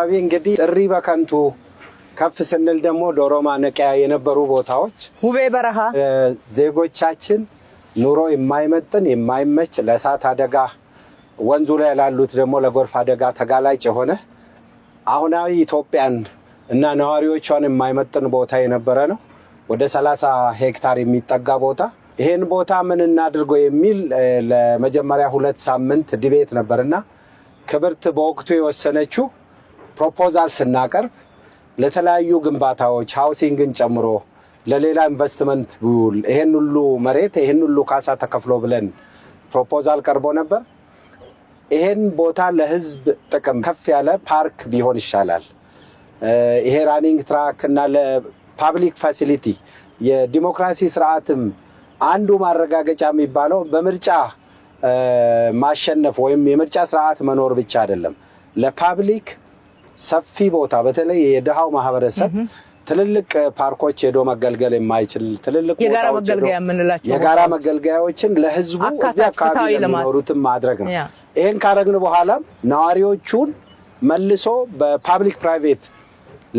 አካባቢ እንግዲህ ጥሪ በከንቱ ከፍ ስንል ደግሞ ዶሮ ማነቂያ የነበሩ ቦታዎች ውቤ በረሃ ዜጎቻችን ኑሮ የማይመጥን የማይመች ለእሳት አደጋ ወንዙ ላይ ያሉት ደግሞ ለጎርፍ አደጋ ተጋላጭ የሆነ አሁናዊ ኢትዮጵያን እና ነዋሪዎቿን የማይመጥን ቦታ የነበረ ነው። ወደ 30 ሄክታር የሚጠጋ ቦታ ይሄን ቦታ ምን እናድርገው የሚል ለመጀመሪያ 2 ሳምንት ዲቤት ነበርና ክብርት በወቅቱ የወሰነችው ፕሮፖዛል ስናቀርብ ለተለያዩ ግንባታዎች ሃውሲንግን ጨምሮ ለሌላ ኢንቨስትመንት ቢውል ይሄን ሁሉ መሬት ይሄን ሁሉ ካሳ ተከፍሎ ብለን ፕሮፖዛል ቀርቦ ነበር። ይሄን ቦታ ለህዝብ ጥቅም ከፍ ያለ ፓርክ ቢሆን ይሻላል። ይሄ ራኒንግ ትራክ እና ለፓብሊክ ፋሲሊቲ የዲሞክራሲ ስርዓትም አንዱ ማረጋገጫ የሚባለው በምርጫ ማሸነፍ ወይም የምርጫ ስርዓት መኖር ብቻ አይደለም። ለፓብሊክ ሰፊ ቦታ በተለይ የደሃው ማህበረሰብ ትልልቅ ፓርኮች ሄዶ መገልገል የማይችል ትልልቅ የጋራ መገልገያዎችን ለህዝቡ እዚያ አካባቢ ለሚኖሩትም ማድረግ ነው። ይሄን ካረግን በኋላ ነዋሪዎቹን መልሶ በፓብሊክ ፕራይቬት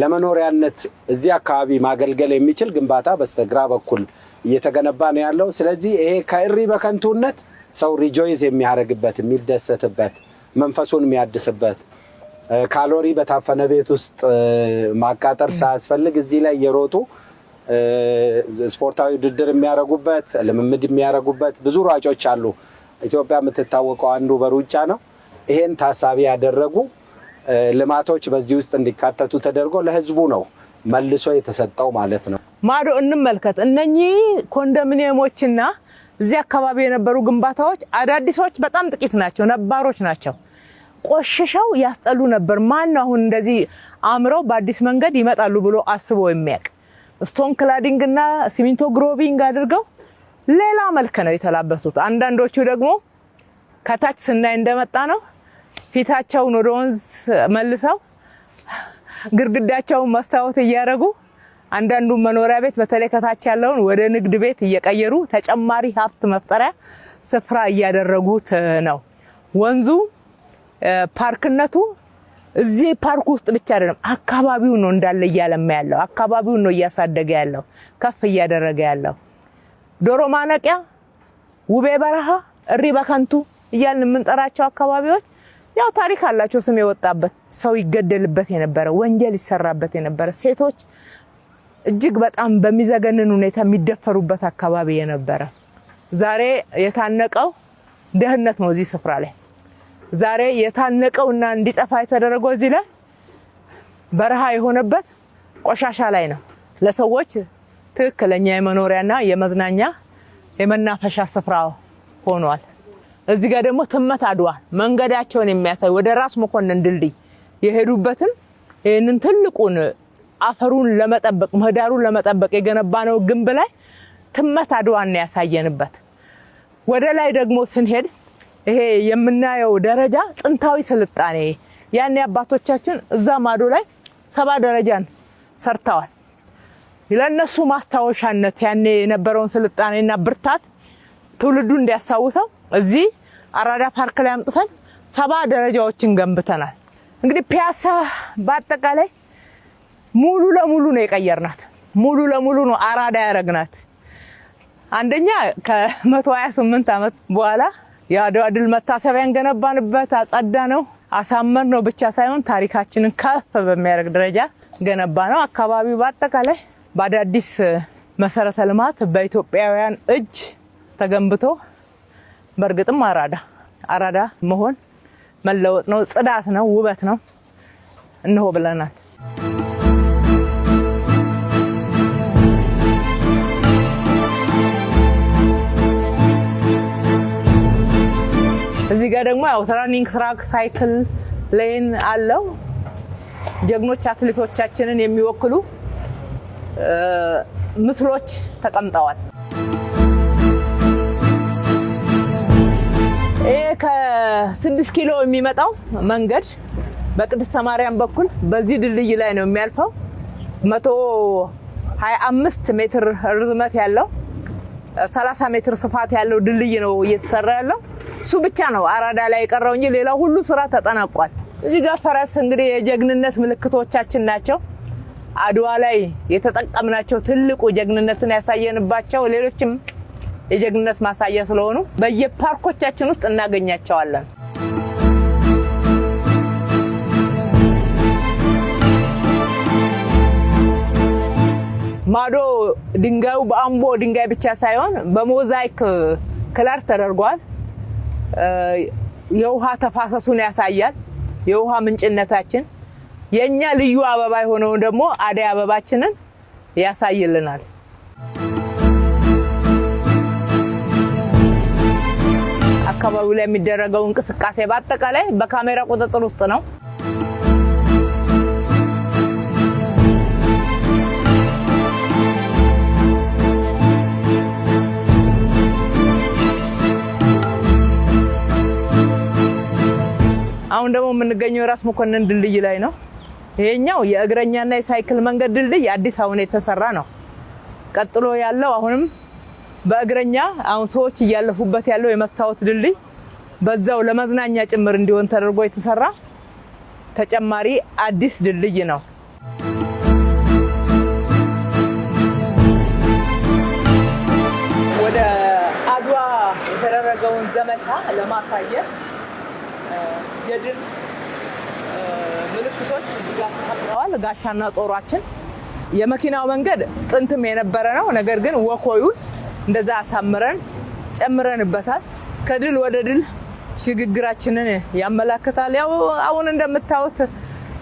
ለመኖሪያነት እዚያ አካባቢ ማገልገል የሚችል ግንባታ በስተግራ በኩል እየተገነባ ነው ያለው። ስለዚህ ይሄ ከእሪ በከንቱነት ሰው ሪጆይስ የሚያደርግበት የሚደሰትበት መንፈሱን የሚያድስበት ካሎሪ በታፈነ ቤት ውስጥ ማቃጠር ሳያስፈልግ እዚህ ላይ የሮጡ ስፖርታዊ ውድድር የሚያደርጉበት ልምምድ የሚያደርጉበት ብዙ ሯጮች አሉ። ኢትዮጵያ የምትታወቀው አንዱ በሩጫ ነው። ይሄን ታሳቢ ያደረጉ ልማቶች በዚህ ውስጥ እንዲካተቱ ተደርጎ ለህዝቡ ነው መልሶ የተሰጠው ማለት ነው። ማዶ እንመልከት። እነኚህ ኮንዶሚኒየሞችና እዚህ አካባቢ የነበሩ ግንባታዎች አዳዲሶች በጣም ጥቂት ናቸው፣ ነባሮች ናቸው። ቆሽሸው ያስጠሉ ነበር። ማን አሁን እንደዚህ አምረው በአዲስ መንገድ ይመጣሉ ብሎ አስቦ የሚያቅ ስቶን ክላዲንግ እና ሲሚንቶ ግሮቪንግ አድርገው ሌላ መልክ ነው የተላበሱት። አንዳንዶቹ ደግሞ ከታች ስናይ እንደመጣ ነው ፊታቸውን ወደ ወንዝ መልሰው ግርግዳቸውን መስታወት እያደረጉ አንዳንዱ መኖሪያ ቤት በተለይ ከታች ያለውን ወደ ንግድ ቤት እየቀየሩ ተጨማሪ ሀብት መፍጠሪያ ስፍራ እያደረጉት ነው። ወንዙ ፓርክነቱ እዚህ ፓርክ ውስጥ ብቻ አይደለም፣ አካባቢው ነው እንዳለ እያለማ ያለው፣ አካባቢው ነው እያሳደገ ያለው፣ ከፍ እያደረገ ያለው። ዶሮ ማነቂያ፣ ውቤ በረሃ፣ እሪ በከንቱ እያልን የምንጠራቸው አካባቢዎች ያው ታሪክ አላቸው። ስም የወጣበት ሰው ይገደልበት የነበረ ወንጀል ይሰራበት የነበረ ሴቶች እጅግ በጣም በሚዘገንን ሁኔታ የሚደፈሩበት አካባቢ የነበረ ዛሬ የታነቀው ደህንነት ነው። እዚህ ስፍራ ላይ ዛሬ የታነቀውና እንዲጠፋ የተደረገው እዚህ ላይ በረሃ የሆነበት ቆሻሻ ላይ ነው። ለሰዎች ትክክለኛ የመኖሪያና የመዝናኛ የመናፈሻ ስፍራ ሆኗል። እዚህ ጋር ደግሞ ትመት አድዋ መንገዳቸውን የሚያሳይ ወደ ራስ መኮንን ድልድይ የሄዱበትን ይሄንን ትልቁን አፈሩን ለመጠበቅ ምህዳሩን ለመጠበቅ የገነባነው ግንብ ላይ ትመት አድዋን ያሳየንበት። ወደ ላይ ደግሞ ስንሄድ ይሄ የምናየው ደረጃ ጥንታዊ ስልጣኔ ያኔ አባቶቻችን እዛ ማዶ ላይ 7 ደረጃን ሰርተዋል። ለነሱ ማስታወሻነት ያኔ የነበረውን ስልጣኔና ብርታት ትውልዱ እንዲያስታውሰው እዚህ አራዳ ፓርክ ላይ አምጥተን 7 ደረጃዎችን ገንብተናል። እንግዲህ ፒያሳ በአጠቃላይ ሙሉ ለሙሉ ነው የቀየርናት፣ ሙሉ ለሙሉ ነው አራዳ ያረግናት። አንደኛ ከ128 ዓመት በኋላ የአድዋ ድል መታሰቢያን ገነባንበት፣ አጸዳ ነው፣ አሳመር ነው ብቻ ሳይሆን ታሪካችንን ከፍ በሚያደርግ ደረጃ ገነባ ነው። አካባቢው በአጠቃላይ በአዳዲስ መሰረተ ልማት በኢትዮጵያውያን እጅ ተገንብቶ በርግጥም አራዳ መሆን መለወጥ ነው፣ ጽዳት ነው፣ ውበት ነው እንሆ ብለናል። እዚህ ጋር ደግሞ ያው ራኒንግ ትራክ ሳይክል ሌን አለው። ጀግኖች አትሌቶቻችንን የሚወክሉ ምስሎች ተቀምጠዋል። ይሄ ከ6 ኪሎ የሚመጣው መንገድ በቅድስተ ማርያም በኩል በዚህ ድልድይ ላይ ነው የሚያልፈው። 125 ሜትር ርዝመት ያለው 30 ሜትር ስፋት ያለው ድልድይ ነው እየተሰራ ያለው። እሱ ብቻ ነው አራዳ ላይ የቀረው እንጂ ሌላው ሁሉ ስራ ተጠናቋል። እዚህ ጋር ፈረስ እንግዲህ የጀግንነት ምልክቶቻችን ናቸው። አድዋ ላይ የተጠቀምናቸው ትልቁ ጀግንነትን ያሳየንባቸው ሌሎችም የጀግንነት ማሳያ ስለሆኑ በየፓርኮቻችን ውስጥ እናገኛቸዋለን። ማዶ ድንጋዩ በአምቦ ድንጋይ ብቻ ሳይሆን በሞዛይክ ክላር ተደርጓል። የውሃ ተፋሰሱን ያሳያል። የውሃ ምንጭነታችን የኛ ልዩ አበባ የሆነው ደግሞ አደይ አበባችንን ያሳይልናል። አካባቢው ላይ የሚደረገው እንቅስቃሴ በአጠቃላይ በካሜራ ቁጥጥር ውስጥ ነው። አሁን ደግሞ የምንገኘው ራስ መኮንን ድልድይ ላይ ነው። ይሄኛው የእግረኛና የሳይክል መንገድ ድልድይ አዲስ አሁን የተሰራ ነው። ቀጥሎ ያለው አሁንም በእግረኛ አሁን ሰዎች እያለፉበት ያለው የመስታወት ድልድይ በዛው ለመዝናኛ ጭምር እንዲሆን ተደርጎ የተሰራ ተጨማሪ አዲስ ድልድይ ነው። ወደ አድዋ የተደረገውን ዘመቻ ለማሳየት የድል ምልክቶች እዚህ ጋር ተቀምጠዋል። ጋሻና ጦራችን የመኪናው መንገድ ጥንትም የነበረ ነው። ነገር ግን ወኮዩን እንደዛ አሳምረን ጨምረንበታል። ከድል ወደ ድል ሽግግራችንን ያመላክታል። ያው አሁን እንደምታዩት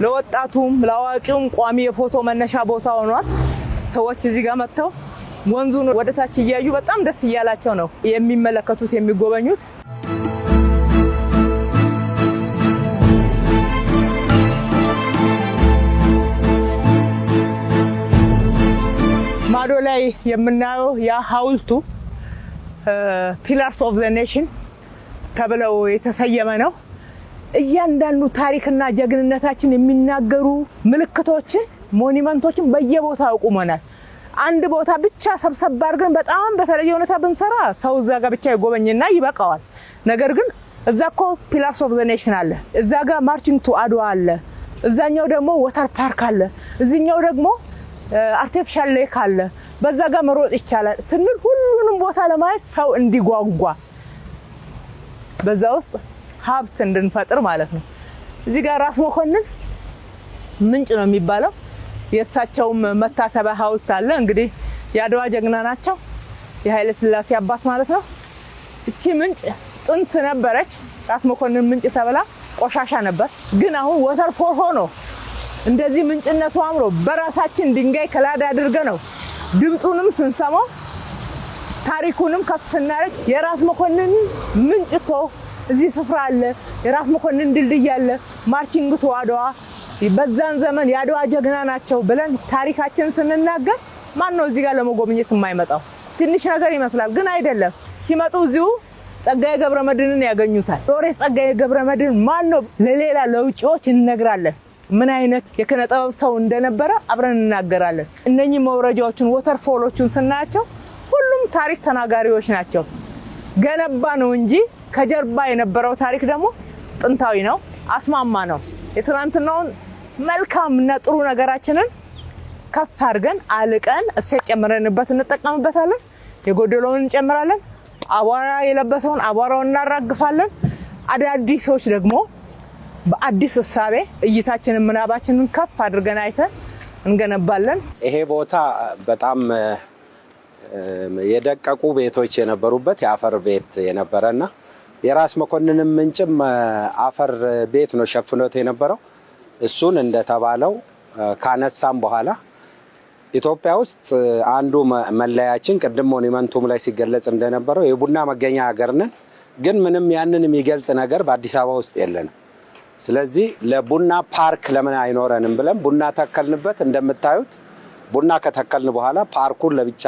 ለወጣቱም ለአዋቂውም ቋሚ የፎቶ መነሻ ቦታ ሆኗል። ሰዎች እዚህ ጋር መጥተው ወንዙን ወደታች እያዩ በጣም ደስ እያላቸው ነው የሚመለከቱት የሚጎበኙት። ማዶ ላይ የምናየው ያ ሐውልቱ ፒላርስ ኦፍ ዘ ኔሽን ተብለው የተሰየመ ነው። እያንዳንዱ ታሪክና ጀግንነታችን የሚናገሩ ምልክቶችን ሞኒመንቶችን በየቦታው ቆመናል። አንድ ቦታ ብቻ ሰብሰብ አድርገን በጣም በተለየ ሁኔታ ብንሰራ ሰው እዛ ጋር ብቻ ይጎበኝና ይበቃዋል። ነገር ግን እዛ እኮ ፒላርስ ኦፍ ዘ ኔሽን አለ፣ እዛ ጋር ማርቺንግ ቱ አድዋ አለ፣ እዛኛው ደግሞ ወተር ፓርክ አለ፣ እዚህኛው ደግሞ አርቲፊሻል ሌክ አለ፣ በዛ ጋር መሮጥ ይቻላል ስንል ሁሉንም ቦታ ለማየት ሰው እንዲጓጓ በዛ ውስጥ ሀብት እንድንፈጥር ማለት ነው። እዚህ ጋር ራስ መኮንን ምንጭ ነው የሚባለው። የእሳቸውም መታሰቢያ ሐውልት አለ። እንግዲህ የአድዋ ጀግና ናቸው፣ የኃይለ ሥላሴ አባት ማለት ነው። እቺ ምንጭ ጥንት ነበረች፣ ራስ መኮንን ምንጭ ተብላ ቆሻሻ ነበር። ግን አሁን ወተር ፎር ሆኖ እንደዚህ ምንጭነቱ አምሮ በራሳችን ድንጋይ ከላዳ አድርገ ነው ድምጹንም ስንሰማው ታሪኩንም ከፍ ስናረግ የራስ መኮንን ምንጭ እኮ እዚህ ስፍራ አለ፣ የራስ መኮንን ድልድይ አለ፣ ማርቺንግ ቱ አድዋ በዛን ዘመን የአድዋ ጀግና ናቸው ብለን ታሪካችን ስንናገር ማን ነው እዚህ ጋር ለመጎብኘት የማይመጣው? ትንሽ ነገር ይመስላል፣ ግን አይደለም። ሲመጡ እዚሁ ጸጋዬ ገብረመድህንን ያገኙታል። ሎሬት ጸጋዬ ገብረመድህን ማን ነው ለሌላ ለውጪዎች እንነግራለን። ምን አይነት የኪነ ጥበብ ሰው እንደነበረ አብረን እናገራለን። እነኚህ መውረጃዎችን ወተርፎሎቹን ስናያቸው ሁሉም ታሪክ ተናጋሪዎች ናቸው። ገነባ ነው እንጂ ከጀርባ የነበረው ታሪክ ደግሞ ጥንታዊ ነው፣ አስማማ ነው። የትናንትናውን መልካምና ጥሩ ነገራችንን ከፍ አድርገን አልቀን እሴት ጨምረንበት እንጠቀምበታለን። የጎደለውን እንጨምራለን። አቧራ የለበሰውን አቧራውን እናራግፋለን። አዳዲሶች ደግሞ በአዲስ እሳቤ እይታችንን ምናባችንን ከፍ አድርገን አይተን እንገነባለን። ይሄ ቦታ በጣም የደቀቁ ቤቶች የነበሩበት የአፈር ቤት የነበረና የራስ መኮንንም ምንጭም አፈር ቤት ነው ሸፍኖት የነበረው። እሱን እንደተባለው ካነሳም በኋላ ኢትዮጵያ ውስጥ አንዱ መለያችን ቅድም ሞኒመንቱም ላይ ሲገለጽ እንደነበረው የቡና መገኛ ሀገር ነን። ግን ምንም ያንን የሚገልጽ ነገር በአዲስ አበባ ውስጥ የለንም። ስለዚህ ለቡና ፓርክ ለምን አይኖረንም ብለን ቡና ተከልንበት። እንደምታዩት ቡና ከተከልን በኋላ ፓርኩን ለብቻ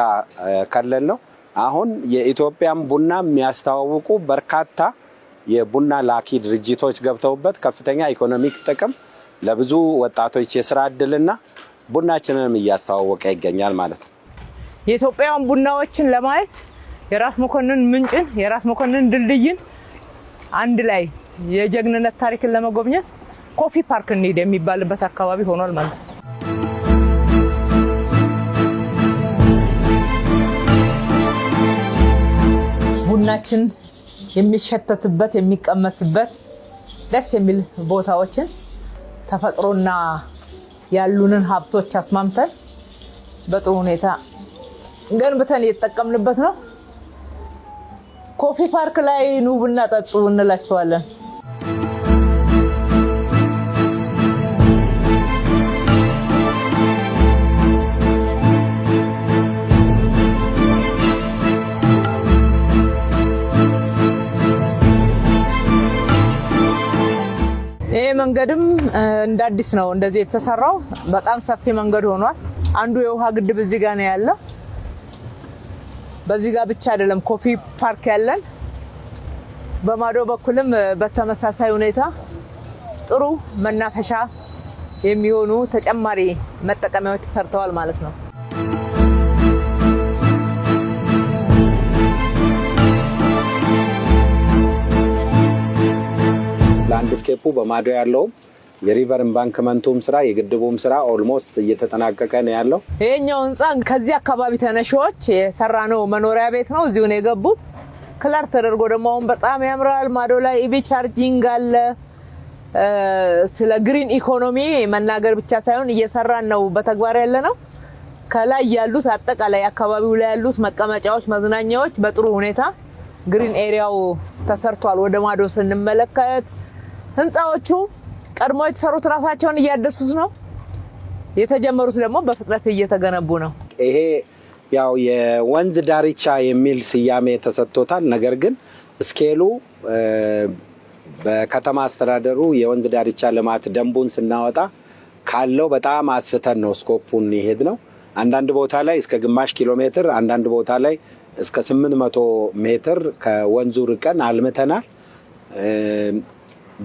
ከለል ነው። አሁን የኢትዮጵያን ቡና የሚያስተዋውቁ በርካታ የቡና ላኪ ድርጅቶች ገብተውበት ከፍተኛ ኢኮኖሚክ ጥቅም ለብዙ ወጣቶች የስራ እድልና ቡናችንንም እያስተዋወቀ ይገኛል ማለት ነው። የኢትዮጵያን ቡናዎችን ለማየት የራስ መኮንን ምንጭን የራስ መኮንን ድልድይን አንድ ላይ የጀግንነት ታሪክን ለመጎብኘት ኮፊ ፓርክ እንሂድ የሚባልበት አካባቢ ሆኗል ማለት ነው። ቡናችን የሚሸተትበት የሚቀመስበት ደስ የሚል ቦታዎችን ተፈጥሮና ያሉንን ሀብቶች አስማምተን በጥሩ ሁኔታ ገንብተን እየተጠቀምንበት ነው። ኮፊ ፓርክ ላይ ኑ ቡና ጠጡ እንላቸዋለን። ይሄ መንገድም እንደ አዲስ ነው እንደዚህ የተሰራው። በጣም ሰፊ መንገድ ሆኗል። አንዱ የውሃ ግድብ እዚህ ጋር ነው ያለው። በዚህ ጋር ብቻ አይደለም ኮፊ ፓርክ ያለን፣ በማዶ በኩልም በተመሳሳይ ሁኔታ ጥሩ መናፈሻ የሚሆኑ ተጨማሪ መጠቀሚያዎች ተሰርተዋል ማለት ነው። ላንድስኬፑ በማዶ ያለው የሪቨር ኤምባንክመንቱም ስራ የግድቡም ስራ ኦልሞስት እየተጠናቀቀ ነው ያለው። ይሄኛው ህንጻ ከዚህ አካባቢ ተነሺዎች የሰራነው መኖሪያ ቤት ነው። እዚሁ ነው የገቡት። ክለር ተደርጎ ደግሞ አሁን በጣም ያምራል። ማዶ ላይ ኢቪ ቻርጂንግ አለ። ስለ ግሪን ኢኮኖሚ መናገር ብቻ ሳይሆን እየሰራን ነው በተግባር ያለ ነው። ከላይ ያሉት አጠቃላይ አካባቢው ላይ ያሉት መቀመጫዎች፣ መዝናኛዎች በጥሩ ሁኔታ ግሪን ኤሪያው ተሰርቷል። ወደ ማዶ ስንመለከት ህንጻዎቹ ቀድሞ የተሰሩት ራሳቸውን እያደሱት ነው። የተጀመሩት ደግሞ በፍጥነት እየተገነቡ ነው። ይሄ ያው የወንዝ ዳርቻ የሚል ስያሜ ተሰጥቶታል። ነገር ግን ስኬሉ በከተማ አስተዳደሩ የወንዝ ዳርቻ ልማት ደንቡን ስናወጣ ካለው በጣም አስፍተን ነው ስኮፑን ይሄድ ነው። አንዳንድ ቦታ ላይ እስከ ግማሽ ኪሎ ሜትር፣ አንዳንድ ቦታ ላይ እስከ 800 ሜትር ከወንዙ ርቀን አልምተናል።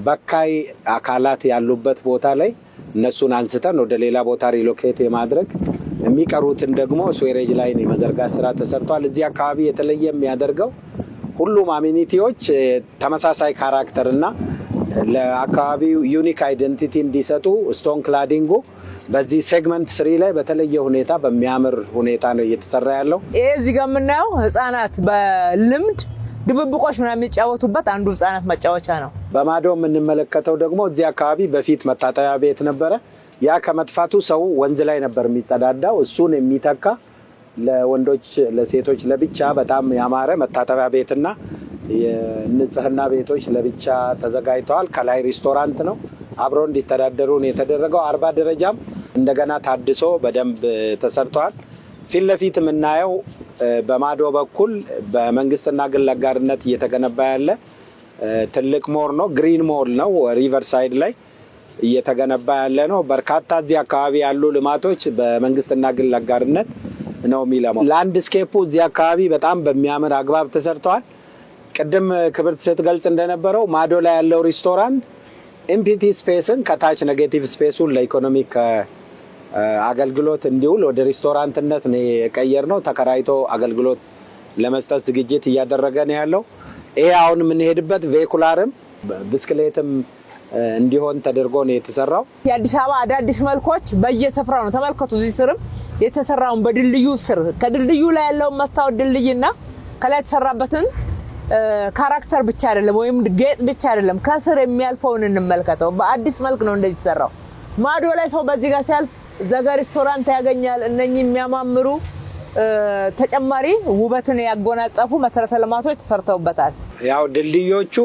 በካይ አካላት ያሉበት ቦታ ላይ እነሱን አንስተን ወደ ሌላ ቦታ ሪሎኬት የማድረግ የሚቀሩትን ደግሞ ስዌሬጅ ላይን የመዘርጋት ስራ ተሰርቷል። እዚህ አካባቢ የተለየ የሚያደርገው ሁሉም አሚኒቲዎች ተመሳሳይ ካራክተር እና ለአካባቢው ዩኒክ አይደንቲቲ እንዲሰጡ ስቶን ክላዲንጉ በዚህ ሴግመንት 3 ላይ በተለየ ሁኔታ በሚያምር ሁኔታ ነው እየተሰራ ያለው። ይሄ እዚህ ጋር የምናየው ህፃናት በልምድ ድብብቆሽ ምናምን የሚጫወቱበት አንዱ ህፃናት መጫወቻ ነው። በማዶ የምንመለከተው ደግሞ እዚህ አካባቢ በፊት መታጠቢያ ቤት ነበረ። ያ ከመጥፋቱ ሰው ወንዝ ላይ ነበር የሚጸዳዳው። እሱን የሚተካ ለወንዶች ለሴቶች ለብቻ በጣም ያማረ መታጠቢያ ቤትና የንጽህና ቤቶች ለብቻ ተዘጋጅተዋል። ከላይ ሬስቶራንት ነው። አብሮ እንዲተዳደሩ ነው የተደረገው። 40 ደረጃም እንደገና ታድሶ በደንብ ተሰርቷል። ፊት ለፊት የምናየው በማዶ በኩል በመንግስትና ግል አጋርነት እየተገነባ ያለ ትልቅ ሞል ነው። ግሪን ሞል ነው። ሪቨር ሳይድ ላይ እየተገነባ ያለ ነው። በርካታ እዚህ አካባቢ ያሉ ልማቶች በመንግስትና ግል አጋርነት ነው የሚለማው። ላንድስኬፑ እዚህ አካባቢ በጣም በሚያምር አግባብ ተሰርተዋል። ቅድም ክብርት ስትገልጽ እንደነበረው ማዶ ላይ ያለው ሬስቶራንት ኤምፒቲ ስፔስን ከታች ኔጌቲቭ ስፔሱን ለኢኮኖሚክ አገልግሎት እንዲውል ወደ ሬስቶራንትነት ነው የቀየርነው። ተከራይቶ አገልግሎት ለመስጠት ዝግጅት እያደረገ ነው ያለው። ይሄ አሁን የምንሄድበት ቬሂኩላርም ብስክሌትም እንዲሆን ተደርጎ ነው የተሰራው። የአዲስ አበባ አዳዲስ መልኮች በየስፍራው ነው። ተመልከቱ። እዚህ ስርም የተሰራውን በድልድዩ ስር ከድልድዩ ላይ ያለውን መስታወት ድልድይና ከላይ የተሰራበትን ካራክተር ብቻ አይደለም ወይም ጌጥ ብቻ አይደለም፣ ከስር የሚያልፈውን እንመልከተው። በአዲስ መልክ ነው እንደዚህ ተሰራው። ማዶ ላይ ሰው በዚህ ጋር ሲያልፍ ዘጋ ሬስቶራንት ያገኛል። እነኚህ የሚያማምሩ ተጨማሪ ውበትን ያጎናጸፉ መሰረተ ልማቶች ተሰርተውበታል። ያው ድልድዮቹ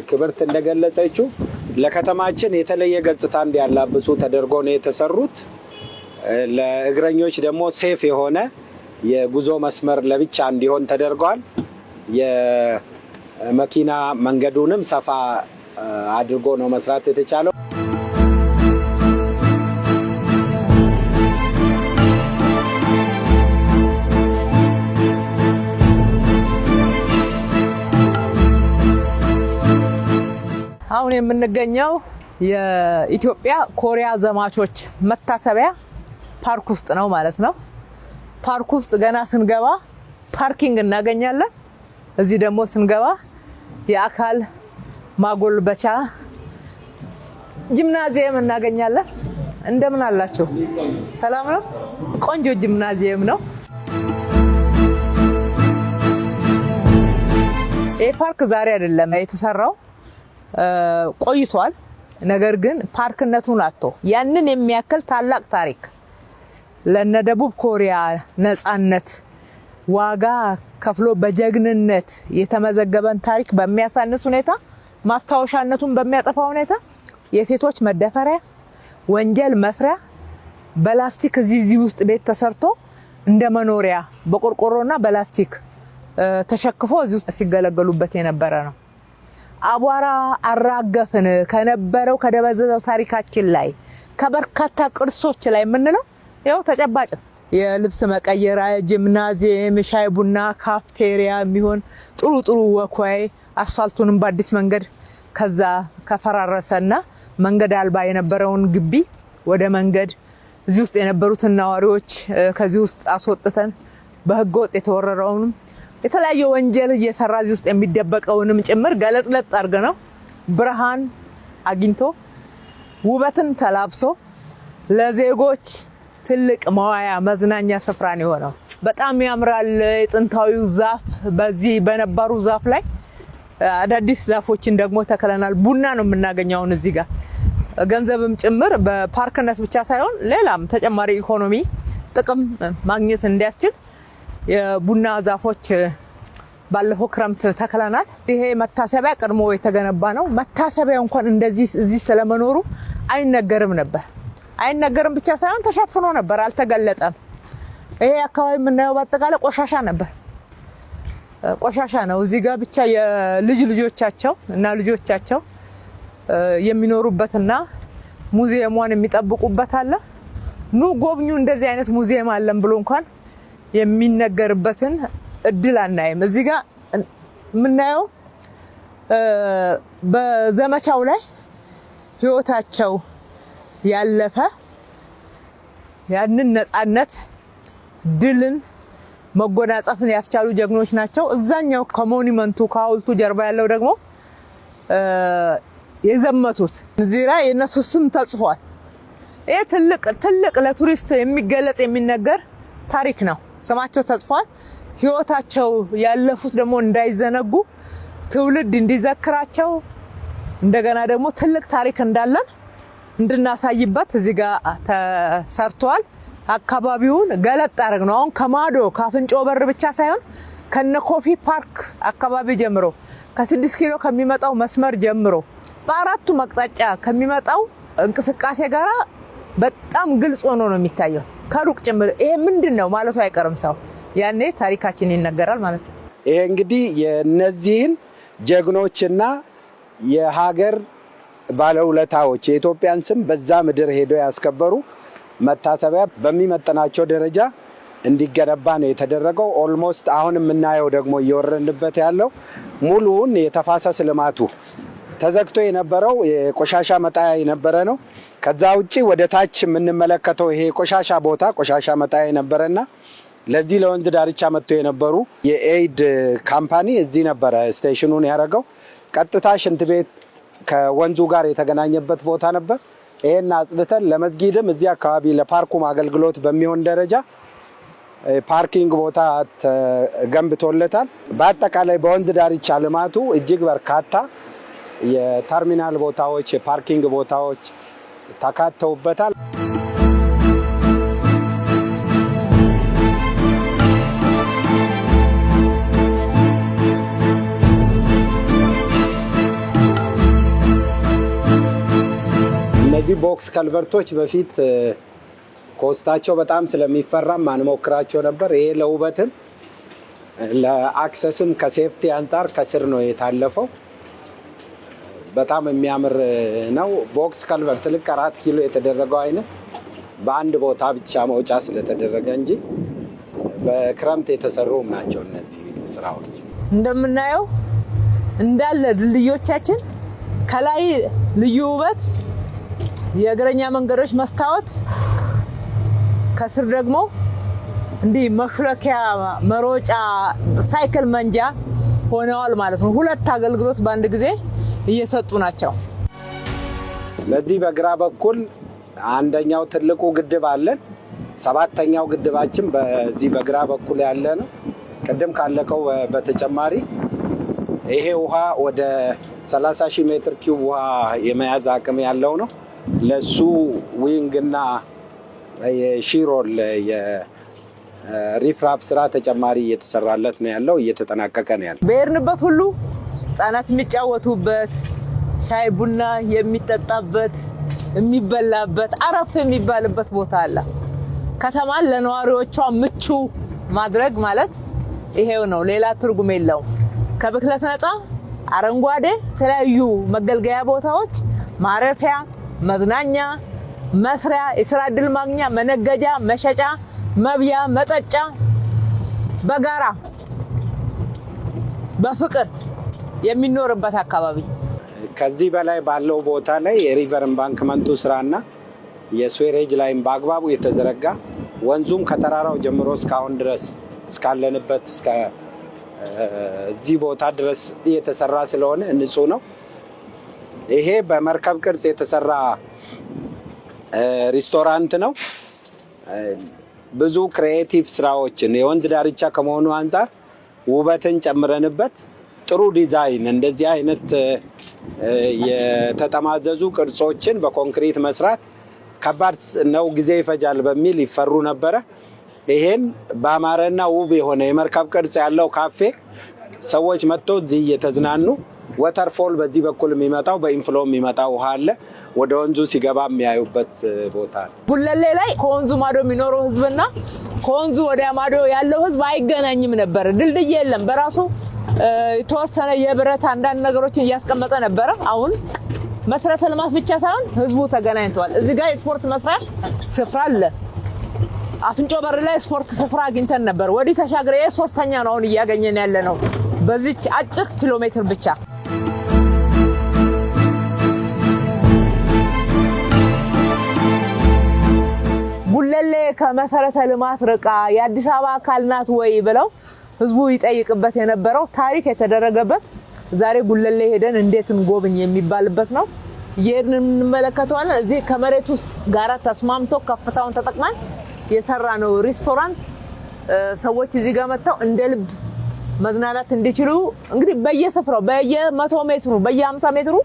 ክብርት እንደገለጸችው ለከተማችን የተለየ ገጽታ እንዲያላብሱ ተደርጎ ነው የተሰሩት። ለእግረኞች ደግሞ ሴፍ የሆነ የጉዞ መስመር ለብቻ እንዲሆን ተደርጓል። የመኪና መንገዱንም ሰፋ አድርጎ ነው መስራት የተቻለው። አሁን የምንገኘው የኢትዮጵያ ኮሪያ ዘማቾች መታሰቢያ ፓርክ ውስጥ ነው ማለት ነው። ፓርክ ውስጥ ገና ስንገባ ፓርኪንግ እናገኛለን። እዚህ ደግሞ ስንገባ የአካል ማጎልበቻ ጂምናዚየም እናገኛለን። እንደምን አላችሁ? ሰላም ነው። ቆንጆ ጂምናዚየም ነው። ይሄ ፓርክ ዛሬ አይደለም የተሰራው፣ ቆይቷል። ነገር ግን ፓርክነቱን አጥቶ ያንን የሚያክል ታላቅ ታሪክ ለነ ደቡብ ኮሪያ ነፃነት ዋጋ ከፍሎ በጀግንነት የተመዘገበን ታሪክ በሚያሳንስ ሁኔታ፣ ማስታወሻነቱን በሚያጠፋ ሁኔታ የሴቶች መደፈሪያ፣ ወንጀል መስሪያ በላስቲክ እዚህ ውስጥ ቤት ተሰርቶ እንደ መኖሪያ በቆርቆሮና በላስቲክ ተሸክፎ እዚህ ውስጥ ሲገለገሉበት የነበረ ነው። አቧራ አራገፍን ከነበረው ከደበዘዘው ታሪካችን ላይ ከበርካታ ቅርሶች ላይ የምንለው ያው ተጨባጭ የልብስ መቀየሪያ፣ ጂምናዚየም፣ ሻይ ቡና፣ ካፍቴሪያ የሚሆን ጥሩ ወኳይ አስፋልቱንም በአዲስ መንገድ ከዛ ከፈራረሰና መንገድ አልባ የነበረውን ግቢ ወደ መንገድ እዚህ ውስጥ የነበሩትን ነዋሪዎች ከዚህ ውስጥ አስወጥተን በህገ ወጥ የተወረረውንም የተለያየ ወንጀል እየሰራ እዚህ ውስጥ የሚደበቀውንም ጭምር ገለጥለጥ አድርገነው ብርሃን አግኝቶ ውበትን ተላብሶ ለዜጎች ትልቅ መዋያ መዝናኛ ስፍራ ነው የሆነው። በጣም ያምራል። የጥንታዊው ዛፍ በዚህ በነባሩ ዛፍ ላይ አዳዲስ ዛፎችን ደግሞ ተከለናል። ቡና ነው የምናገኘው አሁን እዚህ ጋር ገንዘብም ጭምር በፓርክነት ብቻ ሳይሆን ሌላም ተጨማሪ ኢኮኖሚ ጥቅም ማግኘት እንዲያስችል የቡና ዛፎች ባለፈው ክረምት ተከለናል። ይሄ መታሰቢያ ቀድሞ የተገነባ ነው። መታሰቢያው እንኳን እንደዚህ እዚህ ስለመኖሩ አይነገርም ነበር። አይነገርም ብቻ ሳይሆን ተሸፍኖ ነበር፣ አልተገለጠም። ይሄ አካባቢ የምናየው በአጠቃላይ ቆሻሻ ነበር። ቆሻሻ ነው። እዚህ ጋር ብቻ የልጅ ልጆቻቸው እና ልጆቻቸው የሚኖሩበትና ሙዚየሙን የሚጠብቁበት አለ። ኑ ጎብኙ፣ እንደዚህ አይነት ሙዚየም አለን ብሎ እንኳን የሚነገርበትን እድል አናይም። እዚህ ጋር የምናየው በዘመቻው ላይ ህይወታቸው ያለፈ ያንን ነፃነት ድልን መጎናጸፍን ያስቻሉ ጀግኖች ናቸው። እዛኛው ከሞኒመንቱ ከሐውልቱ ጀርባ ያለው ደግሞ የዘመቱት እዚህ ላይ የነሱ ስም ተጽፏል። ይሄ ትልቅ ለቱሪስት የሚገለጽ የሚነገር ታሪክ ነው። ስማቸው ተጽፏል። ህይወታቸው ያለፉት ደግሞ እንዳይዘነጉ ትውልድ እንዲዘክራቸው እንደገና ደግሞ ትልቅ ታሪክ እንዳለን እንድናሳይበት እዚህ ጋር ተሰርቷል። አካባቢውን ገለጥ አድርግ ነው። አሁን ከማዶ ካፍንጮ በር ብቻ ሳይሆን ከነ ኮፊ ፓርክ አካባቢ ጀምሮ ከ6 ኪሎ ከሚመጣው መስመር ጀምሮ በአራቱ መቅጣጫ ከሚመጣው እንቅስቃሴ ጋራ በጣም ግልጽ ሆኖ ነው የሚታየው ከሩቅ ጭምር። ይሄ ምንድነው ማለቱ አይቀርም ሰው ያኔ ታሪካችን ይነገራል ማለት ነው። ይሄ እንግዲህ የነዚህን ጀግኖችና የሀገር ባለውለታዎች የኢትዮጵያን ስም በዛ ምድር ሄዶ ያስከበሩ መታሰቢያ በሚመጥናቸው ደረጃ እንዲገነባ ነው የተደረገው። ኦልሞስት አሁን የምናየው ደግሞ እየወረንበት ያለው ሙሉውን የተፋሰስ ልማቱ ተዘግቶ የነበረው የቆሻሻ መጣያ የነበረ ነው። ከዛ ውጪ ወደ ታች የምንመለከተው ይሄ ቆሻሻ ቦታ ቆሻሻ መጣያ የነበረና ለዚህ ለወንዝ ዳርቻ መጥቶ የነበሩ የኤይድ ካምፓኒ እዚህ ነበረ ስቴሽኑን ያደረገው። ቀጥታ ሽንት ቤት ከወንዙ ጋር የተገናኘበት ቦታ ነበር። ይሄን አጽድተን ለመስጊድም እዚህ አካባቢ ለፓርኩም አገልግሎት በሚሆን ደረጃ ፓርኪንግ ቦታ ተገንብቶለታል። በአጠቃላይ በወንዝ ዳርቻ ልማቱ እጅግ በርካታ የተርሚናል ቦታዎች፣ የፓርኪንግ ቦታዎች ተካተውበታል። እነዚህ ቦክስ ከልቨርቶች በፊት ኮስታቸው በጣም ስለሚፈራም አንሞክራቸው ነበር። ይሄ ለውበትም ለአክሰስም ከሴፍቲ አንጻር ከስር ነው የታለፈው። በጣም የሚያምር ነው። ቦክስ ከልቨርት ልክ 4 ኪሎ የተደረገው አይነት በአንድ ቦታ ብቻ መውጫ ስለተደረገ እንጂ በክረምት የተሰሩም ናቸው እነዚህ ስራዎች። እንደምናየው እንዳለ ድልድዮቻችን ከላይ ልዩ ውበት የእግረኛ መንገዶች መስታወት፣ ከስር ደግሞ እንዲህ መሽለኪያ መሮጫ ሳይክል መንጃ ሆነዋል ማለት ነው። ሁለት አገልግሎት በአንድ ጊዜ እየሰጡ ናቸው። ለዚህ በግራ በኩል አንደኛው ትልቁ ግድብ አለን። 7ኛው ግድባችን በዚህ በግራ በኩል ያለ ነው። ቅድም ካለቀው በተጨማሪ ይሄ ውሃ ወደ 30,000 ሜትር ኪዩብ ውሃ የመያዝ አቅም ያለው ነው። ለሱ ዊንግና የሺሮል የሪፕራፕ ስራ ተጨማሪ እየተሰራለት ነው ያለው፣ እየተጠናቀቀ ነው ያለው። በሄድንበት ሁሉ ህጻናት የሚጫወቱበት፣ ሻይ ቡና የሚጠጣበት፣ የሚበላበት፣ አረፍ የሚባልበት ቦታ አለ። ከተማን ለነዋሪዎቿ ምቹ ማድረግ ማለት ይሄው ነው፣ ሌላ ትርጉም የለውም። ከብክለት ነፃ አረንጓዴ የተለያዩ መገልገያ ቦታዎች፣ ማረፊያ፣ መዝናኛ፣ መስሪያ፣ የስራ ዕድል ማግኛ፣ መነገጃ፣ መሸጫ፣ መብያ፣ መጠጫ በጋራ በፍቅር የሚኖርበት አካባቢ። ከዚህ በላይ ባለው ቦታ ላይ የሪቨር ኤምባንክመንቱ ስራና የስዌሬጅ ላይም በአግባቡ የተዘረጋ ወንዙም ከተራራው ጀምሮ እስካሁን ድረስ እስካለንበት እስከ እዚህ ቦታ ድረስ የተሰራ ስለሆነ ንጹህ ነው። ይሄ በመርከብ ቅርጽ የተሰራ ሬስቶራንት ነው። ብዙ ክሪኤቲቭ ስራዎችን የወንዝ ዳርቻ ከመሆኑ አንፃር ውበትን ጨምረንበት ጥሩ ዲዛይን እንደዚህ አይነት የተጠማዘዙ ቅርጾችን በኮንክሪት መስራት ከባድ ነው፣ ጊዜ ይፈጃል በሚል ይፈሩ ነበረ። ይሄን በአማረና ውብ የሆነ የመርከብ ቅርጽ ያለው ካፌ ሰዎች መጥተው እዚህ እየተዝናኑ ወተርፎል በዚህ በኩል የሚመጣው በኢንፍሎ የሚመጣው ውሃ አለ፣ ወደ ወንዙ ሲገባ የሚያዩበት ቦታ ነው። ጉለሌ ላይ ከወንዙ ማዶ የሚኖረው ህዝብና ከወንዙ ወዲያ ማዶ ያለው ህዝብ አይገናኝም ነበር። ድልድይ የለም። በራሱ የተወሰነ የብረት አንዳንድ ነገሮችን እያስቀመጠ ነበረ። አሁን መሰረተ ልማት ብቻ ሳይሆን ህዝቡ ተገናኝቷል። እዚህ ጋር ስፖርት መስሪያ ስፍራ አለ። አፍንጮ በር ላይ ስፖርት ስፍራ አግኝተን ነበር። ወዲህ ተሻግረ 3ኛ ነው አሁን እያገኘን ያለ ነው በዚች አጭር ኪሎ ሜትር ብቻ። ጉለሌ ከመሰረተ ልማት ርቃ የአዲስ አበባ አካል ናት ወይ ብለው ህዝቡ ይጠይቅበት የነበረው ታሪክ የተደረገበት ዛሬ ጉለሌ ሄደን እንዴት እንጎብኝ የሚባልበት ነው። ይሄን እንመለከተዋለን። እዚህ ከመሬት ውስጥ ጋራ ተስማምቶ ከፍታውን ተጠቅመን የሰራ ነው ሬስቶራንት። ሰዎች እዚህ ጋር መጥተው እንደ ልብ መዝናናት እንዲችሉ እንግዲህ በየስፍራው በየ100 ሜትሩ በየ50 ሜትሩ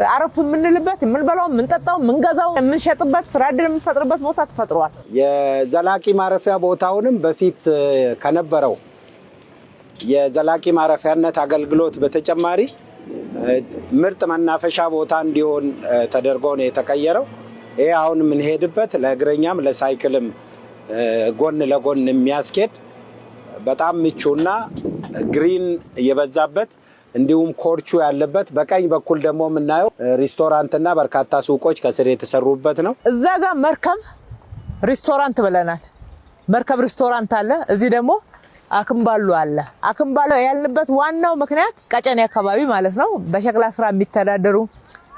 አረፍ የምንልበት የምንበላው የምንጠጣው የምንገዛው የምንሸጥበት ስራ ዕድል የምንፈጥርበት ቦታ ተፈጥሯል። የዘላቂ ማረፊያ ቦታውንም በፊት ከነበረው የዘላቂ ማረፊያነት አገልግሎት በተጨማሪ ምርጥ መናፈሻ ቦታ እንዲሆን ተደርጎ ነው የተቀየረው። ይሄ አሁን የምንሄድበት ለእግረኛም ለሳይክልም ጎን ለጎን የሚያስኬድ በጣም ምቹና ግሪን የበዛበት እንዲሁም ኮርቹ ያለበት፣ በቀኝ በኩል ደግሞ የምናየው ሬስቶራንትና በርካታ ሱቆች ከስር የተሰሩበት ነው። እዛ ጋር መርከብ ሬስቶራንት ብለናል። መርከብ ሬስቶራንት አለ። እዚህ ደግሞ አክምባሎ አለ። አክምባሎ ያልንበት ዋናው ምክንያት ቀጨኔ አካባቢ ማለት ነው በሸክላ ስራ የሚተዳደሩ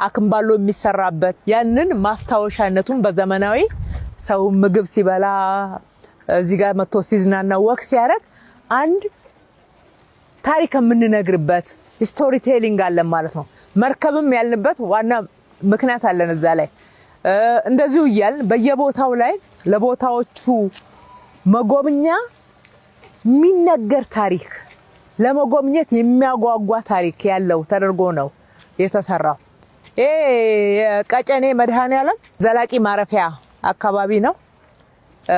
አክምባሎ የሚሰራበት ያንን ማስታወሻነቱን በዘመናዊ ሰው ምግብ ሲበላ እዚህ ጋር መጥቶ ሲዝናና ወክ ሲያደርግ አንድ ታሪክ የምንነግርበት ስቶሪ ቴሊንግ አለን ማለት ነው። መርከብም ያልንበት ዋና ምክንያት አለን እዛ ላይ። እንደዚሁ እያልን በየቦታው ላይ ለቦታዎቹ መጎብኛ የሚነገር ታሪክ ለመጎብኘት የሚያጓጓ ታሪክ ያለው ተደርጎ ነው የተሰራው። ይሄ የቀጨኔ መድኃኔዓለም ዘላቂ ማረፊያ አካባቢ ነው።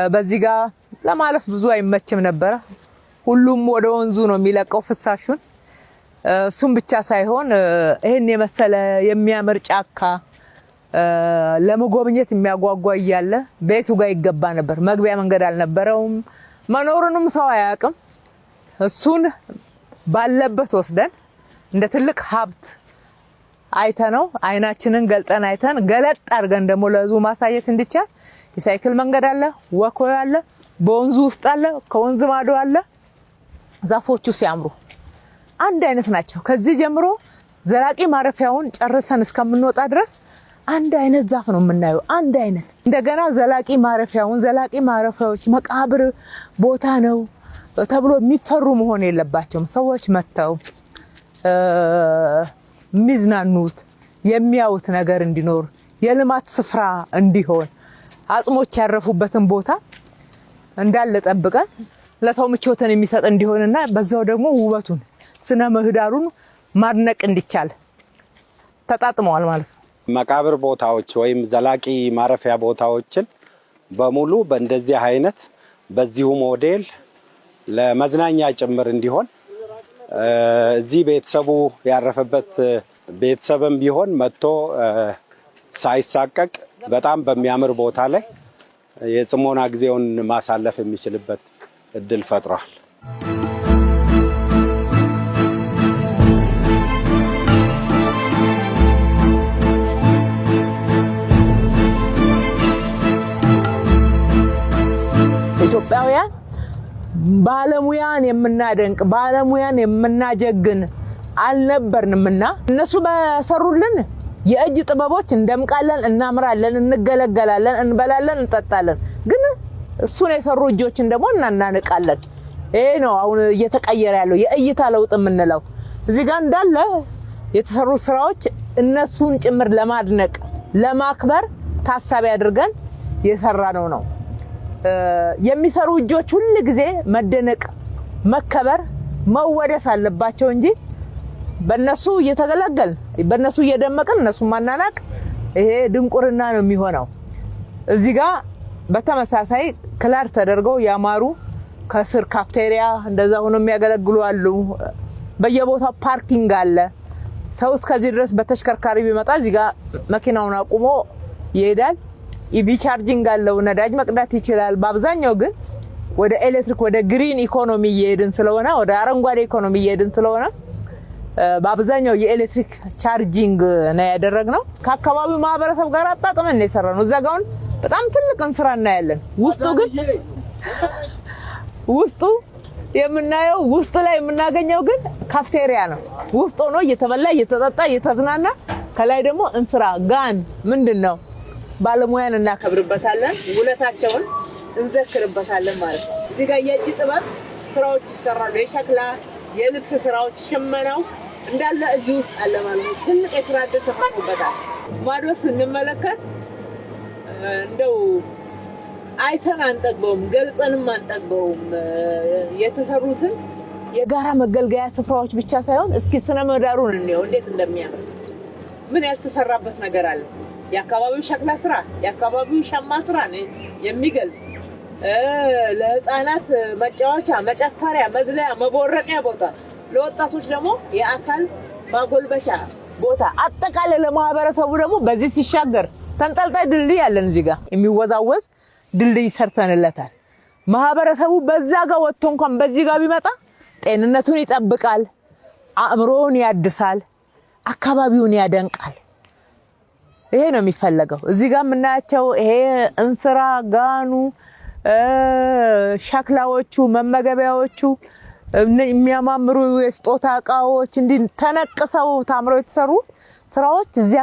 በዚህ ጋር ለማለፍ ብዙ አይመችም ነበረ። ሁሉም ወደ ወንዙ ነው የሚለቀው ፍሳሹን። እሱም ብቻ ሳይሆን ይሄን የመሰለ የሚያምር ጫካ ለመጎብኘት የሚያጓጓ እያለ ቤቱ ጋር ይገባ ነበር። መግቢያ መንገድ አልነበረውም። መኖሩንም ሰው አያውቅም። እሱን ባለበት ወስደን እንደ ትልቅ ሀብት አይተነው አይናችንን ገልጠን አይተን ገለጥ አድርገን ደግሞ ለህዝቡ ማሳየት እንዲቻል የሳይክል መንገድ አለ፣ ወክወይ አለ፣ በወንዙ ውስጥ አለ፣ ከወንዝ ማዶ አለ። ዛፎቹ ሲያምሩ አንድ አይነት ናቸው። ከዚህ ጀምሮ ዘላቂ ማረፊያውን ጨርሰን እስከምንወጣ ድረስ አንድ አይነት ዛፍ ነው የምናየው፣ አንድ አይነት። እንደገና ዘላቂ ማረፊያውን ዘላቂ ማረፊያዎች መቃብር ቦታ ነው ተብሎ የሚፈሩ መሆን የለባቸውም። ሰዎች መጥተው የሚዝናኑት የሚያዩት ነገር እንዲኖር የልማት ስፍራ እንዲሆን አጽሞች ያረፉበትን ቦታ እንዳለ ጠብቀን ለሰው ምቾትን የሚሰጥ እንዲሆንና በዛው ደግሞ ውበቱን ስነ ምህዳሩን ማድነቅ እንዲቻል ተጣጥመዋል ማለት ነው። መቃብር ቦታዎች ወይም ዘላቂ ማረፊያ ቦታዎችን በሙሉ በእንደዚህ አይነት በዚሁ ሞዴል ለመዝናኛ ጭምር እንዲሆን እዚህ ቤተሰቡ ያረፈበት ቤተሰብም ቢሆን መጥቶ ሳይሳቀቅ በጣም በሚያምር ቦታ ላይ የጽሞና ጊዜውን ማሳለፍ የሚችልበት እድል ፈጥሯል። ኢትዮጵያውያን ባለሙያን የምናደንቅ ባለሙያን የምናጀግን አልነበርንምና እነሱ በሰሩልን የእጅ ጥበቦች እንደምቃለን፣ እናምራለን፣ እንገለገላለን፣ እንበላለን፣ እንጠጣለን። ግን እሱን የሰሩ እጆችን ደግሞ እናናንቃለን። ይሄ ነው አሁን እየተቀየረ ያለው የእይታ ለውጥ የምንለው። እዚህ ጋር እንዳለ የተሰሩ ስራዎች እነሱን ጭምር ለማድነቅ ለማክበር ታሳቢ አድርገን የሰራነው ነው። የሚሰሩ እጆች ሁሉ ጊዜ መደነቅ፣ መከበር፣ መወደስ አለባቸው እንጂ በእነሱ እየተገለገልን በእነሱ እየደመቅን እነሱ ማናናቅ ይሄ ድንቁርና ነው የሚሆነው። እዚህ ጋር በተመሳሳይ ክላር ተደርገው ያማሩ ከስር ካፍቴሪያ እንደዛ ሆኖ የሚያገለግሉ አሉ። በየቦታው ፓርኪንግ አለ። ሰው እስከዚህ ድረስ በተሽከርካሪ ቢመጣ እዚህ ጋር መኪናውን አቁሞ ይሄዳል። ኢቪ ቻርጂንግ አለው፣ ነዳጅ መቅዳት ይችላል። በአብዛኛው ግን ወደ ኤሌክትሪክ ወደ ግሪን ኢኮኖሚ እየሄድን ስለሆነ ወደ አረንጓዴ ኢኮኖሚ እየሄድን ስለሆነ በአብዛኛው የኤሌክትሪክ ቻርጂንግ ነው ያደረግነው። ከአካባቢው ማህበረሰብ ጋር አጣጥመን ነው የሰራነው። እዛ ጋር በጣም ትልቅ እንስራ እናያለን። ውስጡ የምናየው ውስጥ ላይ የምናገኘው ግን ካፍቴሪያ ነው። ውስጥ ሆኖ እየተበላ እየተጠጣ እየተዝናና ከላይ ደግሞ እንስራ ጋን ምንድነው ባለሙያን እናከብርበታለን፣ ውለታቸውን እንዘክርበታለን ማለት ነው። እዚህ ጋር የእጅ ጥበብ ስራዎች ይሰራሉ። የሸክላ የልብስ ስራዎች፣ ሽመናው እንዳለ እዚህ ውስጥ አለ ማለት ነው። ትልቅ የስራ ዕድል ተፈጥሮበታል። ማዶ ስንመለከት እንደው አይተን አንጠግበውም፣ ገልጸንም አንጠግበውም። የተሰሩትን የጋራ መገልገያ ስፍራዎች ብቻ ሳይሆን እስኪ ስነ ምህዳሩን እንየው እንዴት እንደሚያምር። ምን ያልተሰራበት ነገር አለ? የአካባቢው ሸክላ ስራ፣ የአካባቢው ሸማ ስራ ነው የሚገልጽ። ለህፃናት መጫወቻ፣ መጨፈሪያ፣ መዝለያ፣ መቦረቂያ ቦታ፣ ለወጣቶች ደግሞ የአካል ማጎልበቻ ቦታ፣ አጠቃላይ ለማህበረሰቡ ደግሞ በዚህ ሲሻገር ተንጠልጣይ ድልድይ አለን። እዚህ ጋር የሚወዛወዝ ድልድይ ሰርተንለታል። ማህበረሰቡ በዛ ጋር ወጥቶ እንኳን በዚህ ጋር ቢመጣ ጤንነቱን ይጠብቃል፣ አእምሮውን ያድሳል፣ አካባቢውን ያደንቃል። ይሄ ነው የሚፈለገው። እዚህ ጋር የምናያቸው ይሄ እንስራ ጋኑ፣ ሸክላዎቹ፣ መመገቢያዎቹ፣ የሚያማምሩ የስጦታ እቃዎች እንዲህ ተነቅሰው ታምረው የተሰሩ ስራዎች እዚህ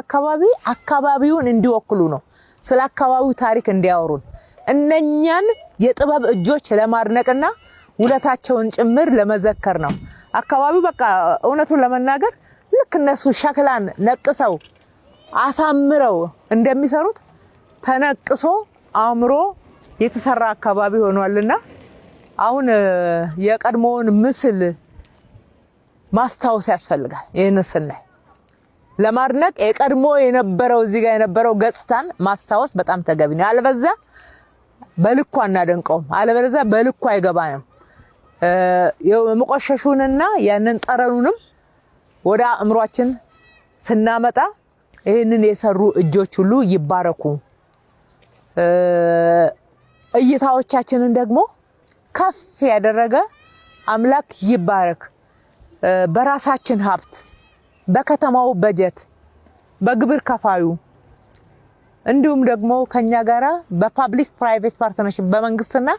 አካባቢውን እንዲወክሉ ነው። ስለ አካባቢው ታሪክ እንዲያወሩን እነኛን የጥበብ እጆች ለማድነቅና ውለታቸውን ጭምር ለመዘከር ነው። አካባቢው በቃ እውነቱን ለመናገር ልክ እነሱ ሸክላን ነቅሰው አሳምረው እንደሚሰሩት ተነቅሶ አምሮ የተሰራ አካባቢ ሆኗልና አሁን የቀድሞውን ምስል ማስታወስ ያስፈልጋል። ይሄን ስናይ ለማድነቅ የቀድሞ የነበረው እዚህ ጋር የነበረው ገጽታን ማስታወስ በጣም ተገቢ ነው። አለበዛ በልኩ አናደንቀውም፣ አለበዛ በልኩ አይገባንም። የመቆሸሹንና ያንን ጠረኑንም ወደ አእምሯችን ስናመጣ ይሄንን የሰሩ እጆች ሁሉ ይባረኩ። እይታዎቻችንን ደግሞ ከፍ ያደረገ አምላክ ይባረክ። በራሳችን ሀብት፣ በከተማው በጀት፣ በግብር ከፋዩ እንዲሁም ደግሞ ከኛ ጋራ በፓብሊክ ፕራይቬት ፓርትነርሺፕ በመንግስትና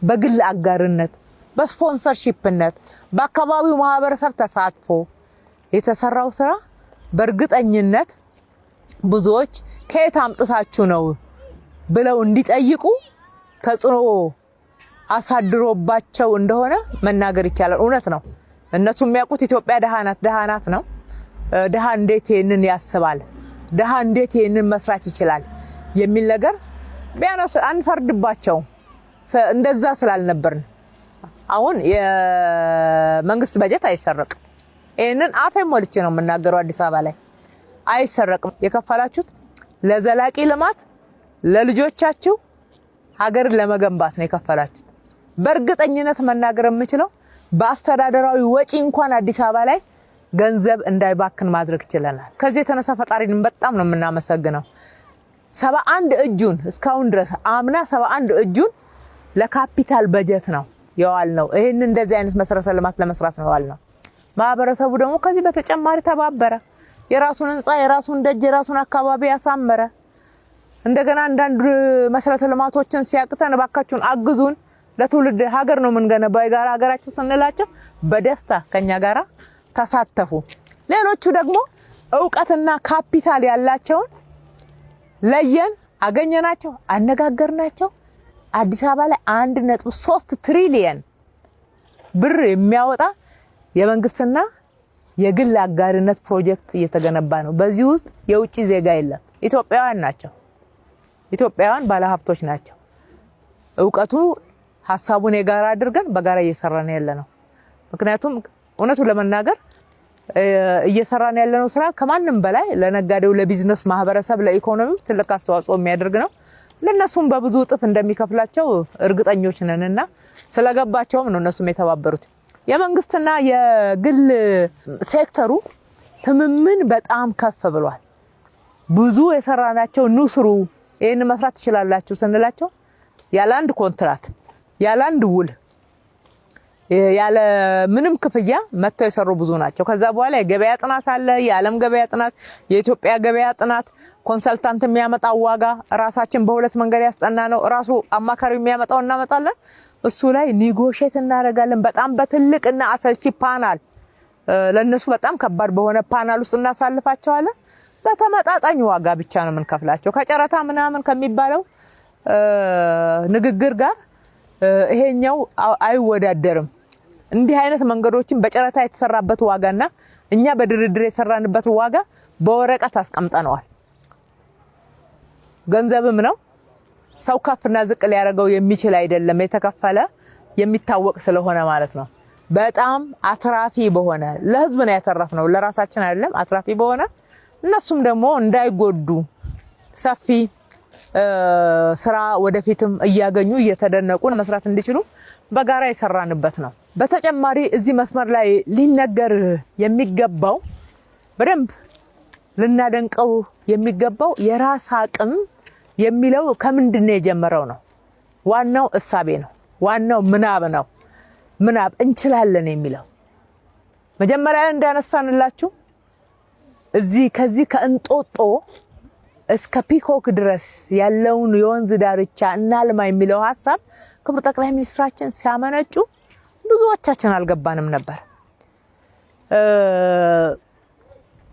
በግል አጋርነት በስፖንሰርሺፕነት በአካባቢው ማህበረሰብ ተሳትፎ የተሰራው ስራ በእርግጠኝነት ብዙዎች ከየት አምጥታችሁ ነው ብለው እንዲጠይቁ ተጽዕኖ አሳድሮባቸው እንደሆነ መናገር ይቻላል። እውነት ነው። እነሱ የሚያውቁት ኢትዮጵያ ደሃ ናት ነው። ደሃ እንዴት ይሄንን ያስባል? ደሃ እንዴት ይሄንን መስራት ይችላል የሚል ነገር ቢያነሱ አንፈርድባቸው እንደዛ ስላልነበርን አሁን የመንግስት በጀት አይሰረቅም ይሄንን አፌን ሞልቼ ነው የምናገረው አዲስ አበባ ላይ አይሰረቅም የከፈላችሁት ለዘላቂ ልማት ለልጆቻችሁ ሀገርን ለመገንባት ነው የከፈላችሁት በእርግጠኝነት መናገር የምችለው በአስተዳደራዊ ወጪ እንኳን አዲስ አበባ ላይ ገንዘብ እንዳይባክን ማድረግ ይችላልናል ከዚህ የተነሳ ፈጣሪን በጣም ነው የምናመሰግነው 71 እጁን እስካሁን ድረስ አምና 71 እጁን ለካፒታል በጀት ነው የዋልነው ይሄን እንደዚህ አይነት መሰረተ ልማት ለመስራት ነው የዋልነው ማህበረሰቡ ደግሞ ከዚህ በተጨማሪ ተባበረ የራሱን ህንጻ የራሱን ደጅ የራሱን አካባቢ ያሳመረ እንደገና አንዳንድ መሰረተ ልማቶችን ሲያቅተን ባካችሁን አግዙን ለትውልድ ሀገር ነው የምንገነባው የጋራ ሀገራችን ስንላቸው በደስታ ከኛ ጋራ ተሳተፉ ሌሎቹ ደግሞ ዕውቀትና ካፒታል ያላቸውን ለየን አገኘናቸው አነጋገርናቸው አዲስ አበባ ላይ 1.3 ትሪሊየን ብር የሚያወጣ የመንግስትና የግል አጋርነት ፕሮጀክት እየተገነባ ነው በዚህ ውስጥ የውጪ ዜጋ የለም ኢትዮጵያውያን ናቸው ኢትዮጵያውያን ባለሀብቶች ናቸው ዕውቀቱ ሐሳቡን የጋራ አድርገን በጋራ እየሰራን ያለነው ምክንያቱም እውነቱ ለመናገር እየሰራን ያለነው ስራ ከማንም በላይ ለነጋዴው ለቢዝነስ ማህበረሰብ ለኢኮኖሚው ትልቅ አስተዋጽኦ የሚያደርግ ነው ለነሱም በብዙ እጥፍ እንደሚከፍላቸው እርግጠኞች ነንና ስለገባቸውም ነው እነሱም የተባበሩት የመንግስትና የግል ሴክተሩ ትምምን በጣም ከፍ ብሏል ብዙ የሰራናቸው ንስሩ ይሄን መስራት ይችላልላችሁ ስንላቸው ያለ አንድ ኮንትራት ያለ አንድ ውል ያለ ምንም ክፍያ መተው የሰሩ ብዙ ናቸው ከዛ በኋላ የገበያ ጥናት አለ የዓለም ገበያ ጥናት የኢትዮጵያ ገበያ ጥናት ኮንሰልታንት የሚያመጣው ዋጋ ራሳችን በሁለት መንገድ ያስጠና ነው ራሱ አማካሪው የሚያመጣው እናመጣለን እሱ ላይ ኒጎሼት እናደርጋለን በጣም በትልቅና አሰልቺ ፓናል ለነሱ በጣም ከባድ በሆነ ፓናል ውስጥ እናሳልፋቸዋለን በተመጣጣኝ ዋጋ ብቻ ነው የምንከፍላቸው ከጨረታ ምናምን ከሚባለው ንግግር ጋር ይሄኛው አይወዳደርም እንዲህ አይነት መንገዶችን በጨረታ የተሰራበት ዋጋና እኛ በድርድር የሰራንበት ዋጋ በወረቀት አስቀምጠናል ገንዘብም ነው ሰው ከፍና ዝቅ ሊያደርገው የሚችል አይደለም የተከፈለ የሚታወቅ ስለሆነ ማለት ነው በጣም አትራፊ በሆነ ለህዝብ ነው ያተረፍነው ለራሳችን አይደለም አትራፊ በሆነ እነሱም ደግሞ እንዳይጎዱ ሰፊ ስራ ወደፊትም እያገኙ እየተደነቁ መስራት እንዲችሉ በጋራ የሰራንበት ነው በተጨማሪ እዚህ መስመር ላይ ሊነገር የሚገባው በደንብ ልናደንቀው የሚገባው የራስ አቅም የሚለው ከምንድነው የጀመረው ነው ዋናው እሳቤ ነው ዋናው ምናብ ነው ምናብ እንችላለን የሚለው መጀመሪያ እንዳነሳንላችሁ እዚህ ከዚህ ከእንጦጦ እስከ ፒኮክ ድረስ ያለውን የወንዝ ዳርቻ እናልማ የሚለው ሐሳብ ክቡር ጠቅላይ ሚኒስትራችን ሲያመነጩ ብዙዎቻችን አልገባንም ነበር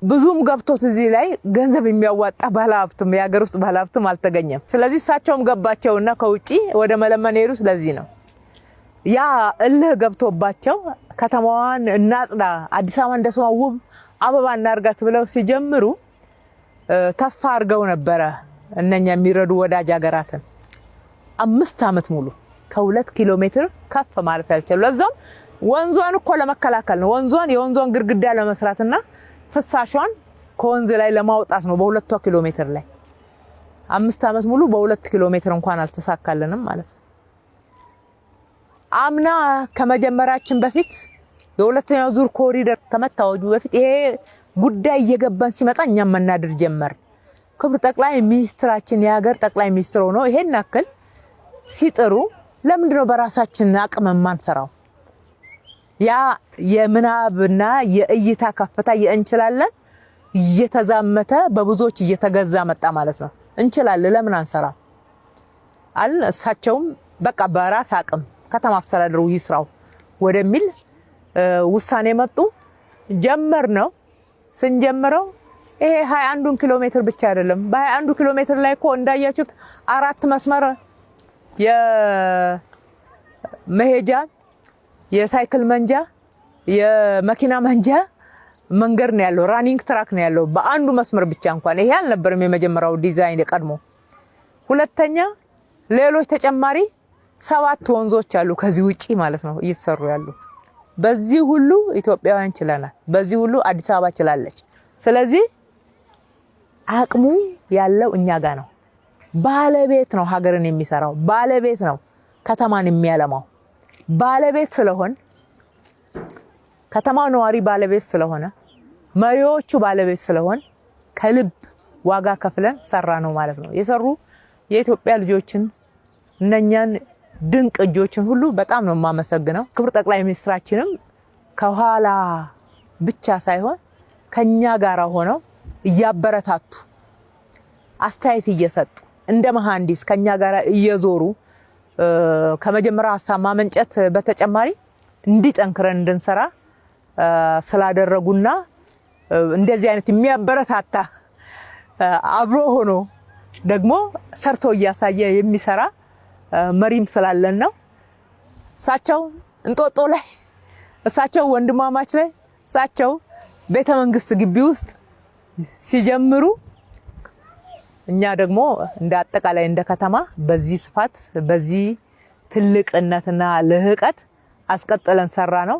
ብዙም ገብቶት እዚህ ላይ ገንዘብ የሚያዋጣ ባለሀብትም የሀገር ውስጥ ባለሀብትም አልተገኘም ስለዚህ እሳቸውም ገባቸውና ከውጪ ወደ መለመን ሄዱ ስለዚህ ነው ያ እልህ ገብቶባቸው ከተማዋን እናጽዳ አዲስ አበባ እንደሰማ ውብ አበባ እናርጋት ብለው ሲጀምሩ ተስፋ አርገው ነበር እነኛ የሚረዱ ወዳጅ ሀገራትን 5 አመት ሙሉ ከ2 ኪሎ ሜትር ከፍ ማለት አልቻሉ ለዛም ወንዟን እኮ ለመከላከል ነው የወንዟን ግርግዳ ለመስራትና ፍሳሿን ከወንዝ ላይ ለማውጣት ነው በ2 ኪሎ ሜትር ላይ 5 አመት ሙሉ በ2 ኪሎ ሜትር እንኳን አልተሳካልንም ማለት ነው አምና ከመጀመራችን በፊት የሁለተኛው ዙር ኮሪደር ከመታወጁ በፊት ይሄ ጉዳይ እየገባን ሲመጣ እኛም መናደር ጀመር ክቡር ጠቅላይ ሚኒስትራችን የሀገር ጠቅላይ ሚኒስትር ሆነው ይሄን አክል ሲጥሩ ለምንድነው በራሳችን አቅም ማንሰራው ያ የምናብና የእይታ ከፍታ የእንችላለን እየተዛመተ በብዙዎች እየተገዛ መጣ ማለት ነው እንችላለን ለምን አንሰራ አል እሳቸውም በቃ በራስ አቅም ከተማ አስተዳደሩ ይስራው ወደሚል ውሳኔ መጡ ጀመር ነው ስንጀምረው ይሄ 21 ኪሎ ሜትር ብቻ አይደለም በ21 ኪሎ ሜትር ላይ እኮ እንዳያችሁት 4 መስመር የመሄጃ የሳይክል መንጃ የመኪና መንጃ መንገድ ነው ያለው፣ ራኒንግ ትራክ ነው ያለው በአንዱ መስመር ብቻ እንኳን ይሄ አልነበረም የመጀመሪያው ዲዛይን የቀድሞ። ሁለተኛ ሌሎች ተጨማሪ 7 ወንዞች አሉ ከዚህ ውጪ ማለት ነው እየተሰሩ ያሉ። በዚህ ሁሉ ኢትዮጵያውያን ችለናል፣ በዚህ ሁሉ አዲስ አበባ ችላለች። ስለዚህ አቅሙ ያለው እኛ ጋር ነው። ባለቤት ነው ሀገርን የሚሰራው፣ ባለቤት ነው ከተማን የሚያለማው። ባለቤት ስለሆነ ከተማው ነዋሪ ባለቤት ስለሆነ መሪዎቹ ባለቤት ስለሆነ ከልብ ዋጋ ከፍለን ሰራ ነው ማለት ነው። የሰሩ የኢትዮጵያ ልጆችን እነኛን ድንቅ እጆችን ሁሉ በጣም ነው የማመሰግነው። ክቡር ጠቅላይ ሚኒስትራችንም ከኋላ ብቻ ሳይሆን ከኛ ጋር ሆነው እያበረታቱ አስተያየት እየሰጡ እንደ መሐንዲስ ከኛ ጋር እየዞሩ ከመጀመሪያ ሀሳብ ማመንጨት በተጨማሪ እንዲጠንክረን እንድንሰራ ስላደረጉና እንደዚህ አይነት የሚያበረታታ አብሮ ሆኖ ደግሞ ሰርቶ እያሳየ የሚሰራ መሪም ስላለን ነው። እሳቸው እንጦጦ ላይ፣ እሳቸው ወንድማማች ላይ፣ እሳቸው ቤተ መንግስት ግቢ ውስጥ ሲጀምሩ እኛ ደግሞ እንደ አጠቃላይ እንደ ከተማ በዚህ ስፋት በዚህ ትልቅነትና ልህቀት አስቀጥለን ሰራ ነው።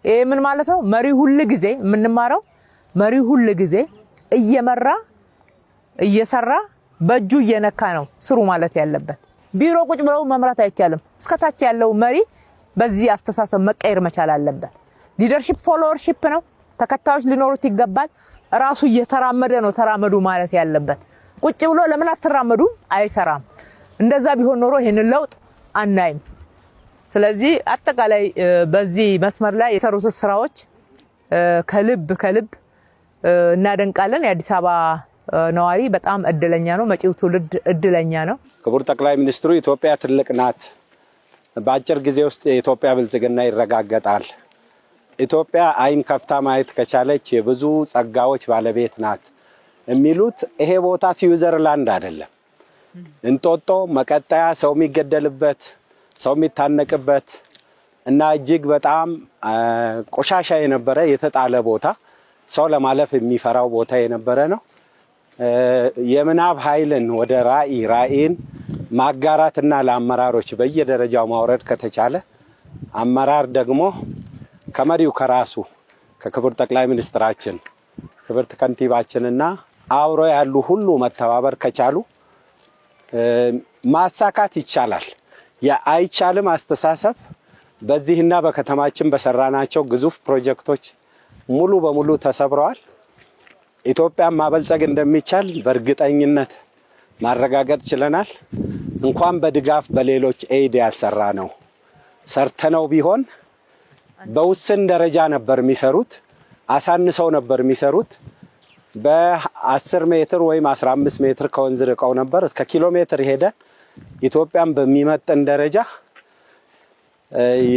ይሄ ምን ማለት ነው? መሪ ሁሉ ጊዜ የምንማረው መሪ ሁሉ ጊዜ እየመራ እየሰራ በእጁ እየነካ ነው ስሩ ማለት ያለበት። ቢሮ ቁጭ ብለው መምራት አይቻልም። እስከታች ያለው መሪ በዚህ አስተሳሰብ መቀየር መቻል አለበት። ሊደርሺፕ ፎሎወርሺፕ ነው። ተከታዮች ሊኖሩት ይገባል። ራሱ እየተራመደ ነው ተራመዱ ማለት ያለበት። ቁጭ ብሎ ለምን አትራመዱ አይሰራም። እንደዛ ቢሆን ኖሮ ይሄን ለውጥ አናይም። ስለዚህ አጠቃላይ በዚህ መስመር ላይ የሰሩት ስራዎች ከልብ እናደንቃለን። የአዲስ አበባ ነዋሪ በጣም እድለኛ ነው። መጪው ትውልድ እድለኛ ነው። ክቡር ጠቅላይ ሚኒስትሩ ኢትዮጵያ ትልቅ ናት፣ በአጭር ጊዜ ውስጥ የኢትዮጵያ ብልጽግና ይረጋገጣል፣ ኢትዮጵያ አይን ከፍታ ማየት ከቻለች የብዙ ጸጋዎች ባለቤት ናት የሚሉት ይሄ ቦታ ስዊዘርላንድ አይደለም። እንጦጦ መቀጠያ ሰው የሚገደልበት ሰው የሚታነቅበት እና እጅግ በጣም ቆሻሻ የነበረ የተጣለ ቦታ ሰው ለማለፍ የሚፈራው ቦታ የነበረ ነው። የምናብ ኃይልን ወደ ራዕይን ማጋራትና ለአመራሮች በየደረጃው ማውረድ ከተቻለ አመራር ደግሞ ከመሪው ከራሱ ከክቡር ጠቅላይ ሚኒስትራችን ክብርት ከንቲባችንና አብሮ ያሉ ሁሉ መተባበር ከቻሉ ማሳካት ይቻላል። የአይቻልም አስተሳሰብ በዚህና በከተማችን በሰራናቸው ግዙፍ ፕሮጀክቶች ሙሉ በሙሉ ተሰብረዋል። ኢትዮጵያን ማበልጸግ እንደሚቻል በእርግጠኝነት ማረጋገጥ ችለናል። እንኳን በድጋፍ በሌሎች ኤድ ያልሰራ ነው ሰርተነው ቢሆን በውስን ደረጃ ነበር የሚሰሩት፣ አሳንሰው ነበር የሚሰሩት። በ10 ሜትር ወይም 15 ሜትር ከወንዝ ርቀው ነበር እስከ ኪሎ ሜትር ሄደ ኢትዮጵያን በሚመጥን ደረጃ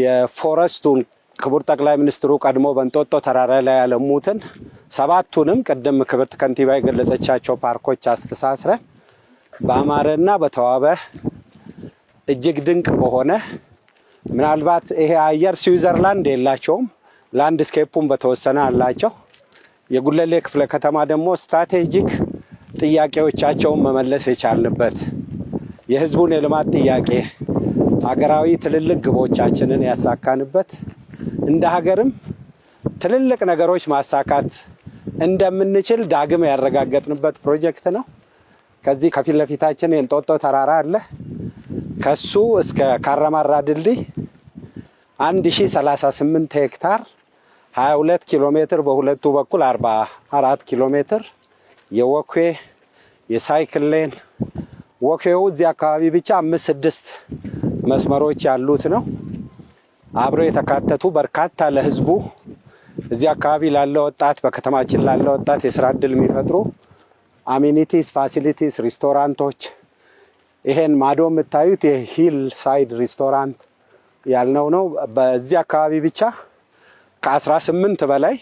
የፎረስቱን ክቡር ጠቅላይ ሚኒስትሩ ቀድሞ በእንጦጦ ተራራ ላይ ያለሙትን 7ቱንም ቀደም ክብርት ከንቲባ የገለጸቻቸው ፓርኮች አስተሳስረን በአማረና በተዋበ እጅግ ድንቅ በሆነ ምናልባት ይሄ አየር ስዊዘርላንድ የላቸውም፣ ላንድስኬፑን በተወሰነ አላቸው። የጉለሌ ክፍለ ከተማ ደግሞ ስትራቴጂክ ጥያቄዎቻቸውን መመለስ የቻልንበት የህዝቡን የልማት ጥያቄ ሀገራዊ ትልልቅ ግቦቻችንን ያሳካንበት እንደ ሀገርም ትልልቅ ነገሮች ማሳካት እንደምንችል ዳግም ያረጋገጥንበት ፕሮጀክት ነው። ከዚህ ከፊት ለፊታችን የእንጦጦ ተራራ አለ። ከሱ እስከ ካራማራ ድልድይ 1038 ሄክታር 22 ኪሎ ሜትር በሁለቱ በኩል 44 ኪሎ ሜትር የወክዌ የሳይክል ሌን ወክዌው እዚህ አካባቢ ብቻ 5-6 መስመሮች ያሉት ነው። አብሮ የተካተቱ በርካታ ለህዝቡ እዚህ አካባቢ ላለ ወጣት በከተማችን ላለ ወጣት የስራ እድል የሚፈጥሩ አሚኒቲስ፣ ፋሲሊቲስ፣ ሪስቶራንቶች ይሄን ማዶ የምታዩት የሂል ሳይድ ሪስቶራንት ያልነው ነው። በዚህ አካባቢ ብቻ ከ18 በላይ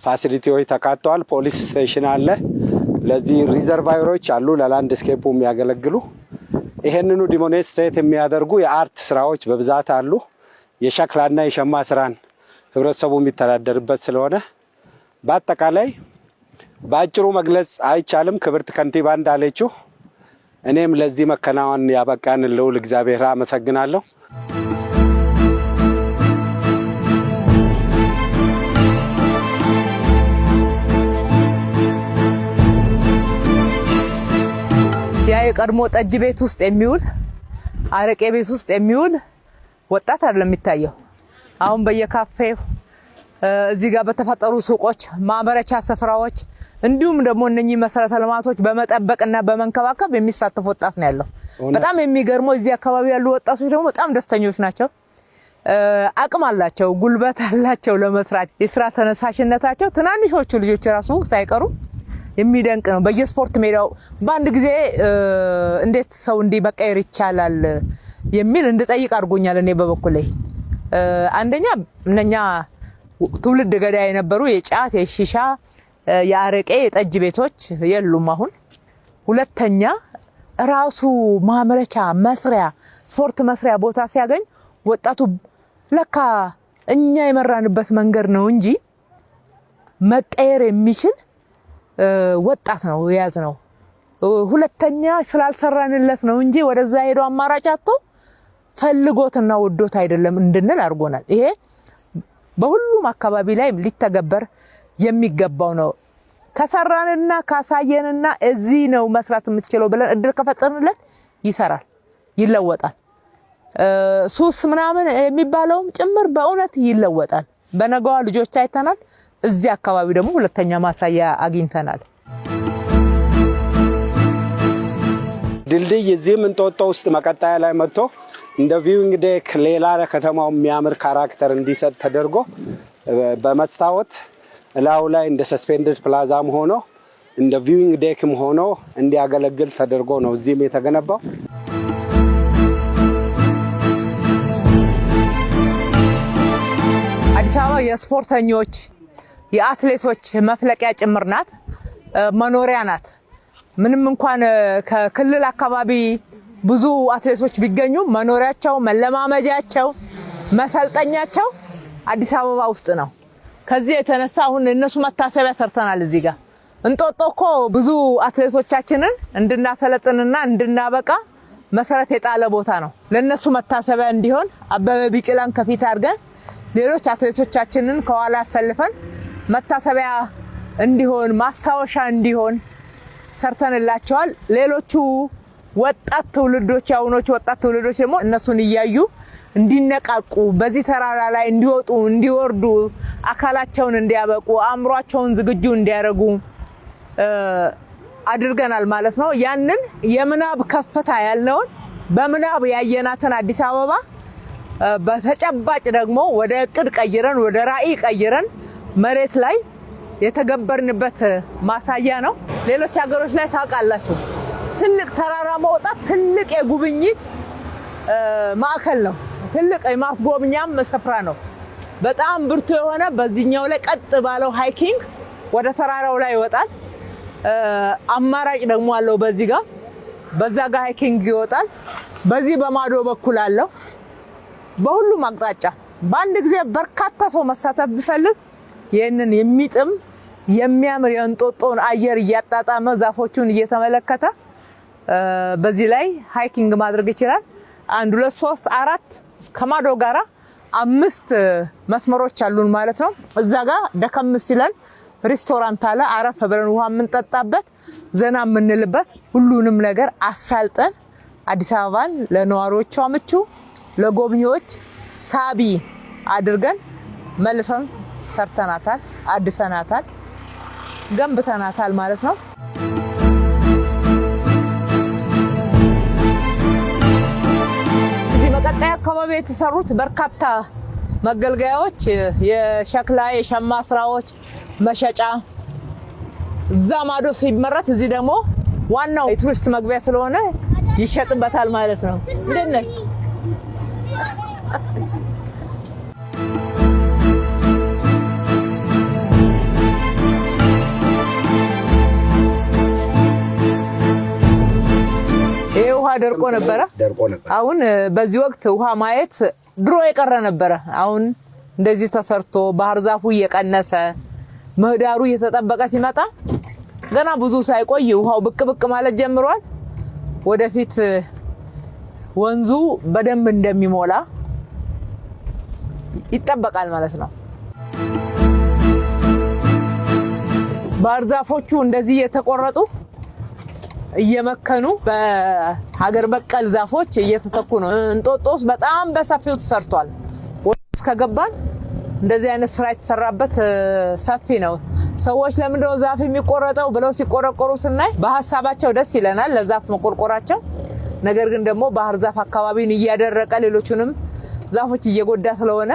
ፋሲሊቲዎች ተካተዋል። ፖሊስ ስቴሽን አለ። ለዚህ ሪዘርቫየሮች አሉ ለላንድስኬፑ የሚያገለግሉ። ይሄንኑ ዲሞንስትሬት የሚያደርጉ የአርት ስራዎች በብዛት አሉ። የሸክላና የሸማ ስራን ህብረተሰቡ የሚተዳደርበት ስለሆነ በአጠቃላይ ባጭሩ መግለጽ አይቻልም። ክብርት ከንቲባ እንዳለችው እኔም ለዚህ መከናወን ያበቃን ልዑል እግዚአብሔር አመሰግናለሁ። ያ የቀድሞ ጠጅ ቤት ውስጥ የሚውል አረቄ ቤት ውስጥ የሚውል ወጣት አይደለም የሚታየው። አሁን በየካፌው እዚህ ጋር በተፈጠሩ ሱቆች፣ ማምረቻ ስፍራዎች እንዲሁም ደግሞ እነኚህ መሰረተ ልማቶች በመጠበቅና በመንከባከብ የሚሳተፍ ወጣት ነው ያለው። በጣም የሚገርመው እዚህ አካባቢ ያሉ ወጣቶች ደግሞ በጣም ደስተኞች ናቸው። አቅም አላቸው፣ ጉልበት አላቸው ለመስራት። የስራ ተነሳሽነታቸው ትናንሾቹ ልጆች ራሱ ሳይቀሩ የሚደንቅ ነው። በየስፖርት ሜዳው በአንድ ጊዜ እንዴት ሰው እንዲህ መቀየር ይቻላል የሚል እንድጠይቅ አድርጎኛል። እኔ በበኩሌ አንደኛ እነኛ ትውልድ ገዳይ የነበሩ የጫት የሺሻ የአረቄ የጠጅ ቤቶች የሉም አሁን። ሁለተኛ ራሱ ማምረቻ መስሪያ ስፖርት መስሪያ ቦታ ሲያገኝ ወጣቱ ለካ እኛ የመራንበት መንገድ ነው እንጂ መቀየር የሚችል ወጣት ነው የያዝ ነው። ሁለተኛ ስላልሰራንለት ነው እንጂ ወደዛ ሄዶ አማራጭ አጥቶ ፈልጎትና ወዶት አይደለም እንድንል አድርጎናል። ይሄ በሁሉም አካባቢ ላይ ሊተገበር የሚገባው ነው። ከሰራንና ካሳየንና እዚህ ነው መስራት የምትችለው ብለን እድል ከፈጠርንለት ይሰራል፣ ይለወጣል። ሱስ ምናምን የሚባለውም ጭምር በእውነት ይለወጣል። በነገዋ ልጆች አይተናል። እዚህ አካባቢ ደግሞ ሁለተኛ ማሳያ አግኝተናል። ድልድይ እዚህም እንጦጦ ውስጥ መቀጣያ ላይ መጥቶ እንደ ቪዊንግ ዴክ ሌላ ለከተማው የሚያምር ካራክተር እንዲሰጥ ተደርጎ በመስታወት እላው ላይ እንደ ሰስፔንደድ ፕላዛም ሆኖ እንደ ቪዊንግ ዴክም ሆኖ እንዲያገለግል ተደርጎ ነው እዚህም የተገነባው። አዲስ አበባ የስፖርተኞች የአትሌቶች መፍለቂያ ጭምር ናት፣ መኖሪያ ናት። ምንም እንኳን ከክልል አካባቢ ብዙ አትሌቶች ቢገኙ መኖሪያቸው፣ መለማመጃቸው፣ መሰልጠኛቸው አዲስ አበባ ውስጥ ነው። ከዚህ የተነሳ አሁን እነሱ መታሰቢያ ሰርተናል። እዚህ ጋር እንጦጦ እኮ ብዙ አትሌቶቻችንን እንድናሰለጥንና እንድናበቃ መሰረት የጣለ ቦታ ነው። ለነሱ መታሰቢያ እንዲሆን አበበ ቢቂላን ከፊት አድርገን ሌሎች አትሌቶቻችንን ከኋላ አሰልፈን መታሰቢያ እንዲሆን ማስታወሻ እንዲሆን ሰርተንላቸዋል። ሌሎቹ ወጣት ትውልዶች ያውኖቹ ወጣት ትውልዶች ደግሞ እነሱን እያዩ እንዲነቃቁ በዚህ ተራራ ላይ እንዲወጡ እንዲወርዱ አካላቸውን እንዲያበቁ አእምሯቸውን ዝግጁ እንዲያደርጉ አድርገናል ማለት ነው። ያንን የምናብ ከፍታ ያልነውን በምናብ ያየናትን አዲስ አበባ በተጨባጭ ደግሞ ወደ እቅድ ቀይረን ወደ ራዕይ ቀይረን መሬት ላይ የተገበርንበት ማሳያ ነው። ሌሎች ሀገሮች ላይ ታውቃላችሁ ትልቅ ተራራ መውጣት ትልቅ የጉብኝት ማዕከል ነው። ትልቅ የማስጎብኛም ስፍራ ነው። በጣም ብርቱ የሆነ በዚህኛው ላይ ቀጥ ባለው ሃይኪንግ ወደ ተራራው ላይ ይወጣል። አማራጭ ደግሞ አለው። በዚህ ጋር በዛ ጋር ሃይኪንግ ይወጣል። በዚህ በማዶ በኩል አለው። በሁሉም አቅጣጫ በአንድ ጊዜ በርካታ ሰው መሳተፍ ቢፈልግ ይሄንን የሚጥም የሚያምር የእንጦጦን አየር እያጣጣመ ዛፎቹን እየተመለከተ በዚህ ላይ ሃይኪንግ ማድረግ ይችላል። 1 2 3 4 ከማዶ ጋራ 5 መስመሮች አሉን ማለት ነው። እዛ ጋር ደከም ሲለን ሬስቶራንት አለ። አረፍ ብለን ውሃ የምንጠጣበት ዘና የምንልበት ሁሉንም ነገር አሳልጠን አዲስ አበባን ለነዋሪዎቿ ምቹ ለጎብኚዎች ሳቢ አድርገን መልሰን ሰርተናታል፣ አድሰናታል፣ ገንብተናታል ማለት ነው። እዚህ በቀጣይ አካባቢ የተሰሩት በርካታ መገልገያዎች የሸክላ የሸማ ስራዎች መሸጫ እዛ ማዶ ሲመረት እዚህ ደግሞ ዋናው የቱሪስት መግቢያ ስለሆነ ይሸጥበታል ማለት ነው። እንዴት ነህ? ይሄ ውሃ ደርቆ ነበረ። አሁን በዚህ ወቅት ውሃ ማየት ድሮ የቀረ ነበረ። አሁን እንደዚህ ተሰርቶ ባህር ዛፉ እየቀነሰ ምህዳሩ እየተጠበቀ ሲመጣ ገና ብዙ ሳይቆይ ውሃው ብቅ ብቅ ማለት ጀምሯል። ወደፊት ወንዙ በደንብ እንደሚሞላ ይጠበቃል ማለት ነው። ባህር ዛፎቹ እንደዚህ የተቆረጡ እየመከኑ በሀገር በቀል ዛፎች እየተተኩ ነው። እንጦጦስ በጣም በሰፊው ተሰርቷል። እስከገባን እንደዚህ አይነት ስራ የተሰራበት ሰፊ ነው። ሰዎች ለምንድነው ዛፍ የሚቆረጠው ብለው ሲቆረቆሩ ስናይ በሐሳባቸው ደስ ይለናል ለዛፍ መቆርቆራቸው። ነገር ግን ደግሞ ባህር ዛፍ አካባቢን እያደረቀ ሌሎቹንም ዛፎች እየጎዳ ስለሆነ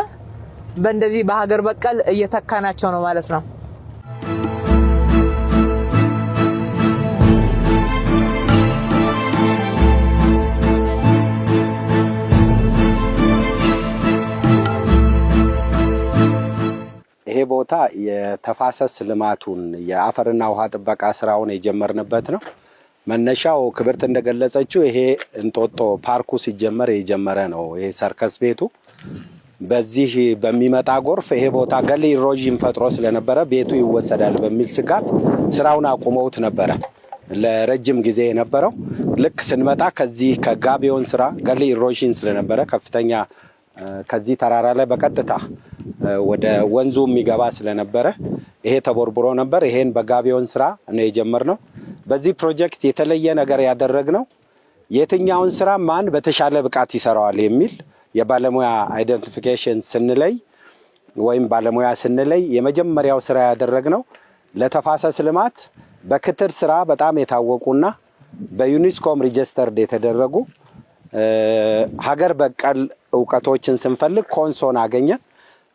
በእንደዚህ በሀገር በቀል እየተካናቸው ነው ማለት ነው። ይሄ ቦታ የተፋሰስ ልማቱን የአፈርና ውሃ ጥበቃ ስራውን የጀመርንበት ነው። መነሻው ክብርት እንደገለጸችው ይሄ እንጦጦ ፓርኩ ሲጀመር የጀመረ ነው። ይሄ ሰርከስ ቤቱ በዚህ በሚመጣ ጎርፍ ይሄ ቦታ ገሊ ኢሮዥን ፈጥሮ ስለነበረ ቤቱ ይወሰዳል በሚል ስጋት ስራውን አቁመውት ነበረ ለረጅም ጊዜ የነበረው። ልክ ስንመጣ ከዚህ ከጋቢዮን ስራ ገሊ ኢሮዥን ስለነበረ ከፍተኛ ከዚህ ተራራ ላይ በቀጥታ ወደ ወንዙ የሚገባ ስለነበረ ይሄ ተቦርብሮ ነበር። ይሄን በጋቢዮን ስራ ነው የጀመርነው። በዚህ ፕሮጀክት የተለየ ነገር ያደረግነው የትኛውን ስራ ማን በተሻለ ብቃት ይሰራዋል የሚል የባለሙያ አይደንቲፊኬሽን ስንለይ ወይም ባለሙያ ስንለይ የመጀመሪያው ስራ ያደረግነው ለተፋሰስ ልማት በክትር ስራ በጣም የታወቁና በዩኒስኮም ሪጅስተርድ የተደረጉ ሀገር በቀል ዕውቀቶችን ስንፈልግ ኮንሶን አገኘን።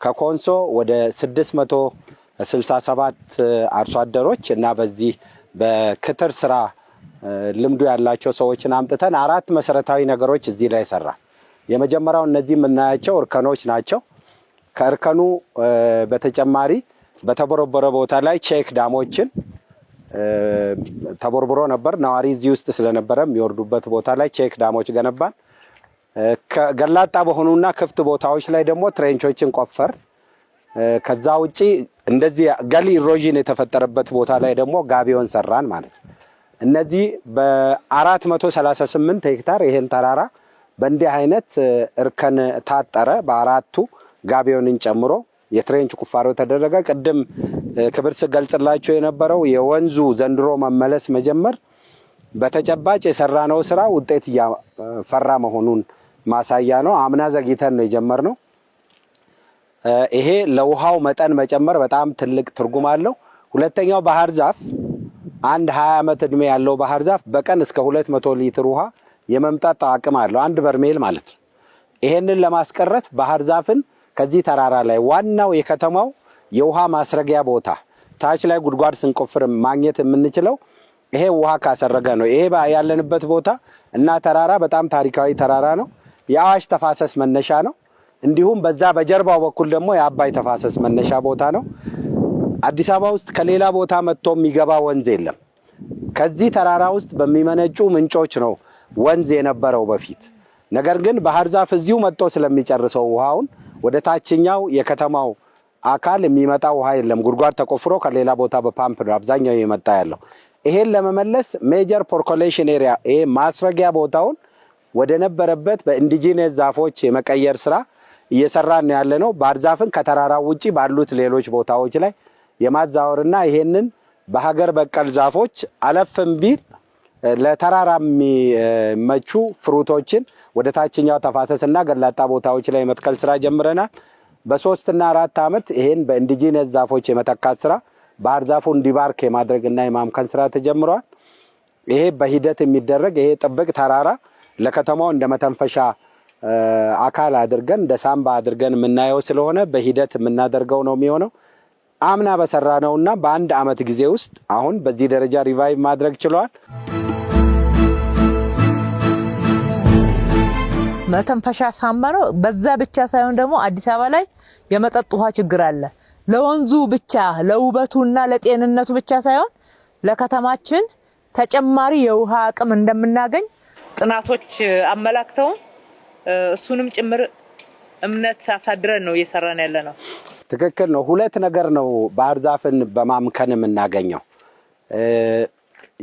ከኮንሶ ወደ 667 አርሶ አደሮች እና በዚህ በክትር ስራ ልምዱ ያላቸው ሰዎችን አምጥተን 4 መሰረታዊ ነገሮች እዚህ ላይ ሰራ። የመጀመሪያው እነዚህ የምናያቸው እርከኖች ናቸው። ከእርከኑ በተጨማሪ በተቦረቦረ ቦታ ላይ ቼክ ዳሞችን ተቦርብሮ ነበር። ነዋሪ እዚህ ውስጥ ስለነበረ የሚወርዱበት ቦታ ላይ ቼክ ዳሞች ገነባን። ገላጣ በሆኑና ክፍት ቦታዎች ላይ ደግሞ ትሬንቾችን ቆፈር። ከዛ ውጪ እንደዚህ ገሊ ኢሮዥን የተፈጠረበት ቦታ ላይ ደግሞ ጋቢዮን ሰራን ማለት ነው። እነዚህ በ438 ሄክታር ይሄን ተራራ በእንዲህ አይነት እርከን ታጠረ። በአራቱ ጋቢዮንን ጨምሮ የትሬንች ቁፋሮ ተደረገ። ቅድም ክብር ስገልጽላችሁ የነበረው የወንዙ ዘንድሮ መመለስ መጀመር በተጨባጭ የሰራነው ስራ ውጤት እያፈራ መሆኑን ማሳያ ነው። አምና ዘግይተን ነው የጀመርነው። ይሄ ለውሃው መጠን መጨመር በጣም ትልቅ ትርጉም አለው። ሁለተኛው ባህር ዛፍ አንድ 20 ዓመት እድሜ ያለው ባህር ዛፍ በቀን እስከ 200 ሊትር ውሃ የመምጣት አቅም አለው፣ አንድ በርሜል ማለት ነው። ይሄንን ለማስቀረት ባህር ዛፍን ከዚህ ተራራ ላይ ዋናው የከተማው የውሃ ማስረጊያ ቦታ ታች ላይ ጉድጓድ ስንቆፍር ማግኘት የምንችለው ይሄ ውሃ ካሰረገ ነው። ይሄ ያለንበት ቦታ እና ተራራ በጣም ታሪካዊ ተራራ ነው። የአዋሽ ተፋሰስ መነሻ ነው። እንዲሁም በዛ በጀርባው በኩል ደግሞ የአባይ ተፋሰስ መነሻ ቦታ ነው። አዲስ አበባ ውስጥ ከሌላ ቦታ መጥቶ የሚገባ ወንዝ የለም። ከዚህ ተራራ ውስጥ በሚመነጩ ምንጮች ነው ወንዝ የነበረው በፊት። ነገር ግን ባህር ዛፍ እዚሁ መጥቶ ስለሚጨርሰው ውሃውን ወደ ታችኛው የከተማው አካል የሚመጣ ውሃ የለም። ጉድጓድ ተቆፍሮ ከሌላ ቦታ በፓምፕ ነው አብዛኛው የመጣ ያለው። ይሄን ለመመለስ ሜጀር ፖርኮሌሽን ኤሪያ ይሄ ማስረጊያ ቦታውን ወደ ነበረበት በኢንዲጂነስ ዛፎች የመቀየር ስራ እየሰራን ያለ ነው። ባህር ዛፍን ከተራራው ውጪ ባሉት ሌሎች ቦታዎች ላይ የማዛወርና ይሄንን በሀገር በቀል ዛፎች አለፍም ቢል ለተራራ የሚመቹ ፍሩቶችን ወደ ታችኛው ተፋሰስና ገላጣ ቦታዎች ላይ መትከል ስራ ጀምረናል። በ3 እና 4 ዓመት ይሄን በኢንዲጂነስ ዛፎች የመተካት ስራ ባህር ዛፉ እንዲባርክ የማድረግና የማምከን ስራ ተጀምሯል። ይሄ በሂደት የሚደረግ ይሄ ጥብቅ ተራራ ለከተማው እንደ መተንፈሻ አካል አድርገን እንደ ሳምባ አድርገን የምናየው ስለሆነ በሂደት የምናደርገው ነው የሚሆነው። አምና በሰራነውና በአንድ ዓመት ጊዜ ውስጥ አሁን በዚህ ደረጃ ሪቫይቭ ማድረግ ችሏል። መተንፈሻ ሳምባ ነው። በዛ ብቻ ሳይሆን ደግሞ አዲስ አበባ ላይ የመጠጥ ውሃ ችግር አለ። ለወንዙ ብቻ ለውበቱና ለጤንነቱ ብቻ ሳይሆን ለከተማችን ተጨማሪ የውሃ አቅም እንደምናገኝ ጥናቶች አመላክተው እሱንም ጭምር እምነት አሳድረን ነው እየሰራን ያለነው። ትክክል ነው። ሁለት ነገር ነው ባህር ዛፍን በማምከን የምናገኘው።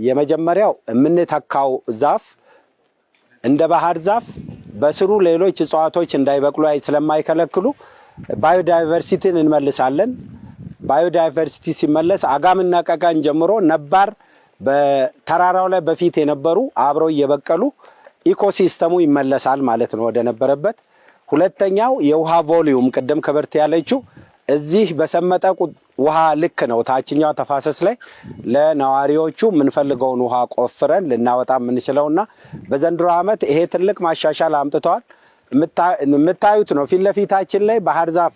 የመጀመሪያው የምንተካው ዛፍ እንደ ባህር ዛፍ በስሩ ሌሎች እጽዋቶች እንዳይበቅሉ ስለማይከለክሉ ባዮዳይቨርሲቲን እንመልሳለን። ባዮዳይቨርሲቲ ሲመለስ አጋምና ቀቃን ጀምሮ ነባር በተራራው ላይ በፊት የነበሩ አብረው እየበቀሉ ኢኮሲስተሙ ይመለሳል ማለት ነው ወደ ነበረበት። ሁለተኛው የውሃ ቮሊዩም ቅድም ክብርት ያለችው እዚህ በሰመጠ ውሃ ልክ ነው ታችኛው ተፋሰስ ላይ ለነዋሪዎቹ የምንፈልገውን ውሃ ቆፍረን ልናወጣ የምንችለውና በዘንድሮ ዓመት ይሄ ትልቅ ማሻሻል አምጥተዋል። የምታዩት ነው ፊት ለፊታችን ላይ ባህር ዛፍ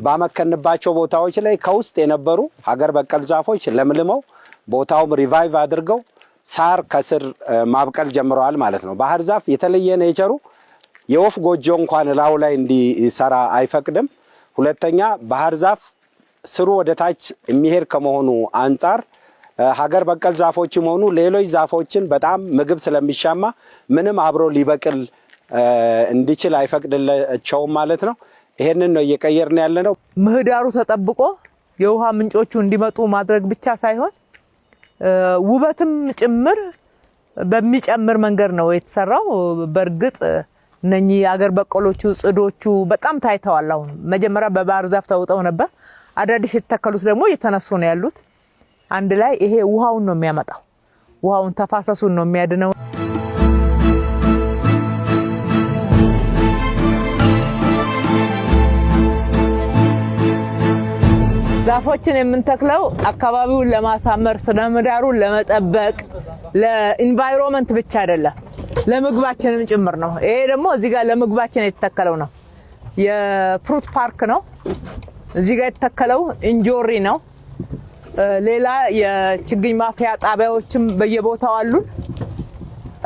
ባመከንባቸው ቦታዎች ላይ ከውስጥ የነበሩ ሀገር በቀል ዛፎች ለምልመው ቦታውም ሪቫይቭ አድርገው ሳር ከስር ማብቀል ጀምረዋል ማለት ነው። ባህር ዛፍ የተለየ ኔቸሩ የወፍ ጎጆ እንኳን ላው ላይ እንዲሰራ አይፈቅድም። ሁለተኛ ባህር ዛፍ ስሩ ወደ ታች የሚሄድ ከመሆኑ አንጻር ሀገር በቀል ዛፎችም ሆኑ ሌሎች ዛፎችን በጣም ምግብ ስለሚሻማ ምንም አብሮ ሊበቅል እንዲችል አይፈቅድላቸውም ማለት ነው። ይሄንን ነው እየቀየርን ያለነው። ምህዳሩ ተጠብቆ የውሃ ምንጮቹ እንዲመጡ ማድረግ ብቻ ሳይሆን ውበትም ጭምር በሚጨምር መንገድ ነው የተሰራው። በእርግጥ እነኚህ አገር በቀሎቹ ጽዶቹ በጣም ታይተዋል። አሁን መጀመሪያ በባህር ዛፍ ተውጠው ነበር። አዳዲስ የተተከሉት ደግሞ እየተነሱ ነው ያሉት። አንድ ላይ ይሄ ውሃውን ነው የሚያመጣው። ውሃውን ተፋሰሱን ነው የሚያድነው። ዛፎችን የምንተክለው አካባቢውን ለማሳመር ስነ ምህዳሩን ለመጠበቅ ለኢንቫይሮንመንት ብቻ አይደለም ለምግባችንም ጭምር ነው። ይሄ ደግሞ እዚህ ጋር ለምግባችን የተተከለው ነው። የፍሩት ፓርክ ነው። እዚህ ጋር የተተከለው እንጆሪ ነው። ሌላ የችግኝ ማፍያ ጣቢያዎችም በየቦታው አሉ።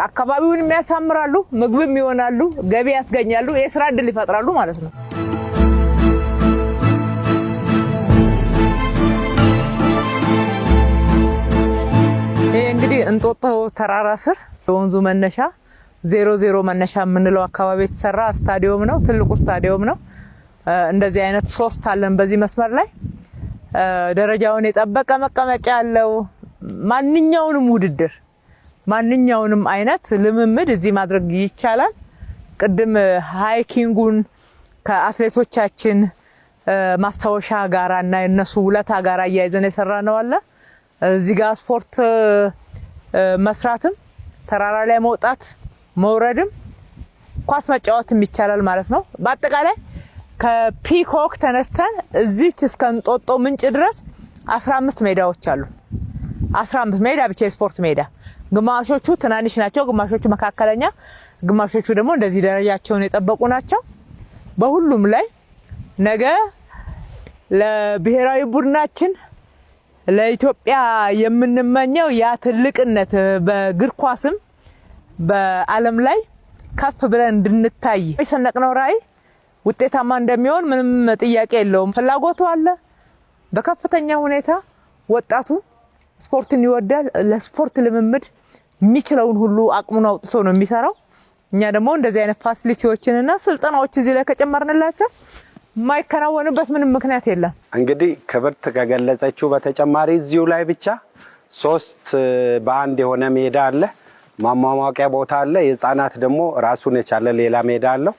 አካባቢውን የሚያሳምራሉ፣ ምግብም ይሆናሉ፣ ገቢ ያስገኛሉ፣ የስራ እድል ይፈጥራሉ ማለት ነው። ይሄ እንግዲህ እንጦጦ ተራራ ስር ወንዙ መነሻ 00 መነሻ የምንለው አካባቢ የተሰራ ስታዲየም ነው። ትልቁ ስታዲየም ነው። እንደዚህ አይነት 3 አለን በዚህ መስመር ላይ ደረጃውን የጠበቀ መቀመጫ ያለው ማንኛውንም ውድድር ማንኛውንም አይነት ልምምድ እዚህ ማድረግ ይቻላል። ቅድም ሃይኪንጉን ከአትሌቶቻችን ማስታወሻ ጋራ እና የነሱ ውለታ ጋራ እያይዘን የሰራ ነው አለ። እዚህ ጋር ስፖርት መስራትም ተራራ ላይ መውጣት መውረድም ኳስ መጫወትም ይቻላል ማለት ነው። በአጠቃላይ ከፒኮክ ተነስተን እዚች እስከ እንጦጦ ምንጭ ድረስ 15 ሜዳዎች አሉ። 15 ሜዳ ብቻ የስፖርት ሜዳ። ግማሾቹ ትናንሽ ናቸው፣ ግማሾቹ መካከለኛ፣ ግማሾቹ ደግሞ እንደዚህ ደረጃቸውን የጠበቁ ናቸው። በሁሉም ላይ ነገ ለብሔራዊ ቡድናችን ለኢትዮጵያ የምንመኘው ያ ትልቅነት በእግር ኳስም በዓለም ላይ ከፍ ብለን እንድንታይ የሰነቅነው ራዕይ ውጤታማ እንደሚሆን ምንም ጥያቄ የለውም። ፍላጎቱ አለ። በከፍተኛ ሁኔታ ወጣቱ ስፖርትን ይወዳል። ለስፖርት ልምምድ የሚችለውን ሁሉ አቅሙን አውጥቶ ነው የሚሰራው። እኛ ደግሞ እንደዚህ አይነት ፋሲሊቲዎችንና ስልጠናዎች እዚህ ላይ ከጨመርንላቸው የማይከናወንበት ምንም ምክንያት የለም። እንግዲህ ክብርት ከገለጸችው በተጨማሪ እዚሁ ላይ ብቻ 3 በአንድ የሆነ ሜዳ አለ፣ ማሟሟቂያ ቦታ አለ። የህፃናት ደግሞ ራሱን የቻለ ሌላ ሜዳ አለው።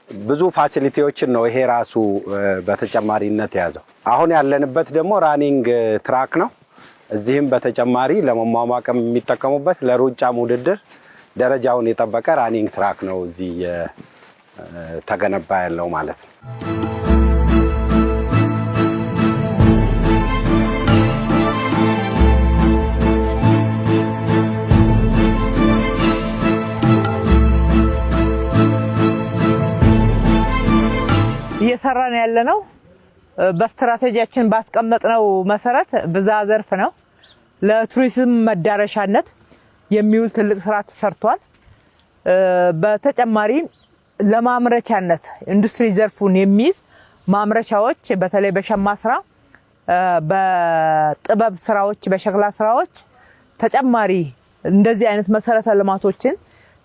ብዙ ፋሲሊቲዎችን ነው ይሄ ራሱ በተጨማሪነት የያዘው። አሁን ያለንበት ደግሞ ራኒንግ ትራክ ነው። እዚህም በተጨማሪ ለመሟሟቅም የሚጠቀሙበት ለሩጫም ውድድር ደረጃውን የጠበቀ ራኒንግ ትራክ ነው እዚህ ተገነባ ያለው ማለት ነው። እየሰራን ያለነው በስትራቴጂያችን ባስቀመጥነው መሰረት ብዝሃ ዘርፍ ነው። ለቱሪዝም መዳረሻነት የሚውል ትልቅ ስራ ተሰርቷል። በተጨማሪ ለማምረቻነት ኢንዱስትሪ ዘርፉን የሚይዝ ማምረቻዎች በተለይ በሸማ ስራ፣ በጥበብ ስራዎች፣ በሸክላ ስራዎች ተጨማሪ እንደዚህ አይነት መሰረተ ልማቶችን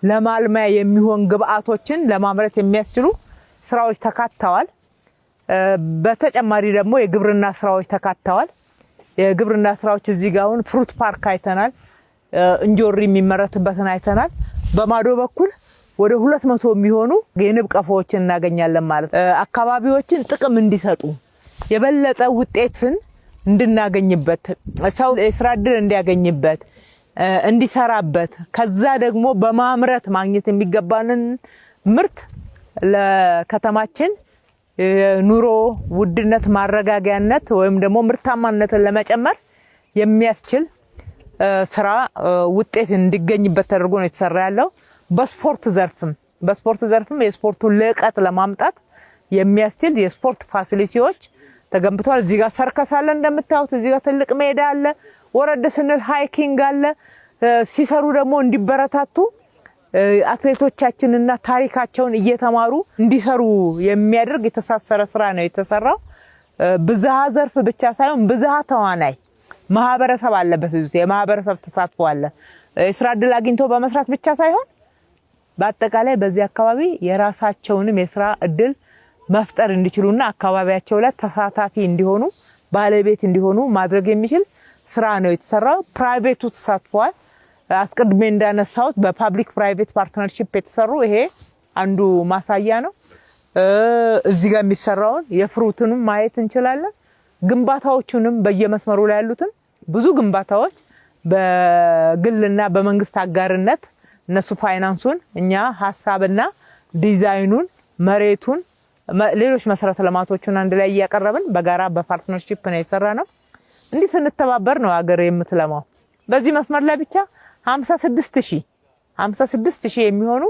ለማልማያ የሚሆን ግብአቶችን ለማምረት የሚያስችሉ ስራዎች ተካተዋል። በተጨማሪ ደግሞ የግብርና ስራዎች ተካተዋል። የግብርና ስራዎች እዚህ ጋር አሁን ፍሩት ፓርክ አይተናል። እንጆሪ የሚመረትበትን አይተናል። በማዶ በኩል ወደ 200 የሚሆኑ የንብ ቀፎዎችን እናገኛለን ማለት አካባቢዎችን ጥቅም እንዲሰጡ የበለጠ ውጤትን እንድናገኝበት ሰው የስራ ዕድል እንዲያገኝበት እንዲሰራበት ከዛ ደግሞ በማምረት ማግኘት የሚገባንን ምርት ለከተማችን ኑሮ ውድነት ማረጋጋያነት ወይም ደግሞ ምርታማነትን ለመጨመር የሚያስችል ስራ ውጤት እንዲገኝበት ተደርጎ ነው የተሰራ ያለው። በስፖርት ዘርፍም የስፖርቱን ልዕቀት ለማምጣት የሚያስችል የስፖርት ፋሲሊቲዎች ተገንብተዋል። እዚህ ጋር ሰርከስ አለ እንደምታዩት። እዚህ ጋር ትልቅ ሜዳ አለ። ወረድ ስንል ሃይኪንግ አለ። ሲሰሩ ደግሞ እንዲበረታቱ አትሌቶቻችንና ታሪካቸውን እየተማሩ እንዲሰሩ የሚያደርግ የተሳሰረ ስራ ነው የተሰራው። ብዝሃ ዘርፍ ብቻ ሳይሆን ብዝሃ ተዋናይ ማህበረሰብ አለበት። የማህበረሰብ ተሳትፎ አለ። የስራ ዕድል አግኝቶ በመስራት ብቻ ሳይሆን በአጠቃላይ በዚህ አካባቢ የራሳቸውንም የስራ ዕድል መፍጠር እንዲችሉና አካባቢያቸው ላይ ተሳታፊ እንዲሆኑ ባለቤት እንዲሆኑ ማድረግ የሚችል ስራ ነው የተሰራው። ፕራይቬቱ ተሳትፏል። አስቀድሜ እንዳነሳሁት በፓብሊክ ፕራይቬት ፓርትነርሺፕ የተሰሩ ይሄ አንዱ ማሳያ ነው። እዚህ ጋር የሚሰራውን የፍሩትንም ማየት እንችላለን። ግንባታዎቹንም በየመስመሩ ላይ ያሉትን ብዙ ግንባታዎች በግልና በመንግስት አጋርነት እነሱ ፋይናንሱን እኛ ሐሳብና ዲዛይኑን መሬቱን ሌሎች መሰረተ ልማቶችን አንድ ላይ ያቀርበን በጋራ በፓርትነርሺፕ ነው የሰራነው። እንዲህ ስንተባበር ነው ሀገር የምትለማው። በዚህ መስመር ላይ ብቻ 56000 የሚሆኑ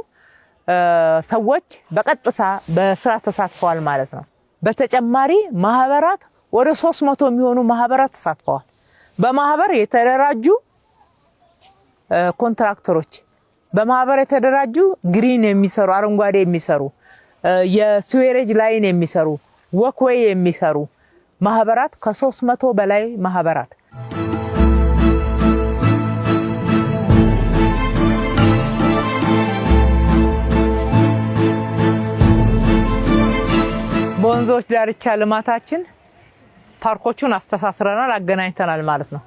ሰዎች በቀጥታ በስራ ተሳትፈዋል ማለት ነው። በተጨማሪ ማህበራት ወደ 300 የሚሆኑ ማህበራት ተሳትፈዋል። በማህበር የተደራጁ ኮንትራክተሮች፣ በማህበር የተደራጁ ግሪን የሚሰሩ አረንጓዴ የሚሰሩ የስዌሬጅ ላይን የሚሰሩ ወክዌይ የሚሰሩ ማህበራት ከ300 በላይ ማህበራት በወንዞች ዳርቻ ልማታችን ፓርኮቹን አስተሳስረናል፣ አገናኝተናል ማለት ነው።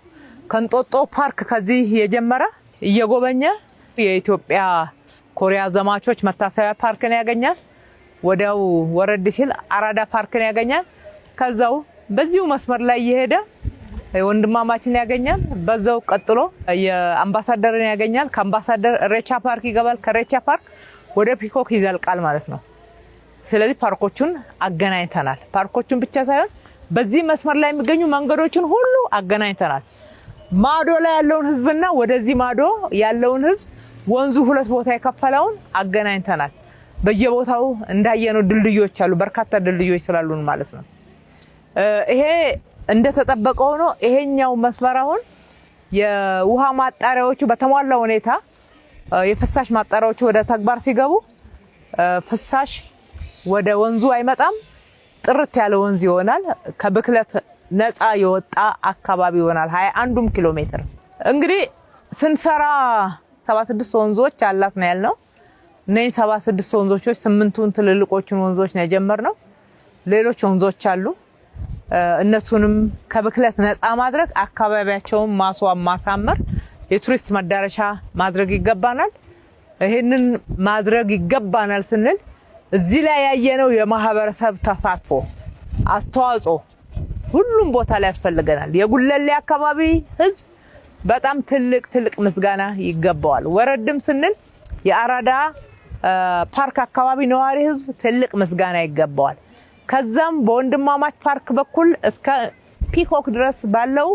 ከንጦጦ ፓርክ ከዚህ የጀመረ እየጎበኘ የኢትዮጵያ ኮሪያ ዘማቾች መታሰቢያ ፓርክን ያገኛል። ወዲያው ወረድ ሲል አራዳ ፓርክን ያገኛል። ከዛው በዚሁ መስመር ላይ እየሄደ ወንድማማችን ያገኛል። በዛው ቀጥሎ የአምባሳደርን ያገኛል። ከአምባሳደር ሬቻ ፓርክ ይገባል። ከሬቻ ፓርክ ወደ ፒኮክ ይዘልቃል ማለት ነው። ስለዚህ ፓርኮቹን አገናኝተናል። ፓርኮቹን ብቻ ሳይሆን በዚህ መስመር ላይ የሚገኙ መንገዶችን ሁሉ አገናኝተናል። ማዶ ላይ ያለውን ህዝብና ወደዚህ ማዶ ያለውን ህዝብ ወንዙ ሁለት ቦታ የከፈለውን አገናኝተናል። በየቦታው እንዳየነው ድልድዮች አሉ። በርካታ ድልድዮች ስላሉን ማለት ነው። ይሄ እንደተጠበቀው ነው። ይሄኛው መስመር አሁን የውሃ ማጣሪያዎቹ በተሟላ ሁኔታ የፍሳሽ ማጣሪያዎቹ ወደ ተግባር ሲገቡ ፍሳሽ ወደ ወንዙ አይመጣም። ጥርት ያለ ወንዝ ይሆናል። ከብክለት ነፃ የወጣ አካባቢ ይሆናል። 21 ኪሎ ሜትር እንግዲህ ስንሰራ 76 ወንዞች አላት ነው ያልነው። እነዚህ 76 ወንዞች 8ቱን ትልልቆቹን ወንዞች ነው የጀመርነው። ሌሎች ወንዞች አሉ። እነሱንም ከብክለት ነፃ ማድረግ፣ አካባቢያቸውን ማስዋብ፣ ማሳመር፣ የቱሪስት መዳረሻ ማድረግ ይገባናል። ይሄንን ማድረግ ይገባናል ስንል እዚህ ላይ ያየነው የማህበረሰብ ተሳትፎ አስተዋጽኦ ሁሉም ቦታ ላይ ያስፈልገናል። የጉለሌ አካባቢ ህዝብ በጣም ትልቅ ምስጋና ይገባዋል። ወረድም ስንል የአራዳ ፓርክ አካባቢ ነዋሪ ህዝብ ትልቅ ምስጋና ይገባዋል። ከዛም በወንድማማች ፓርክ በኩል እስከ ፒኮክ ድረስ ባለው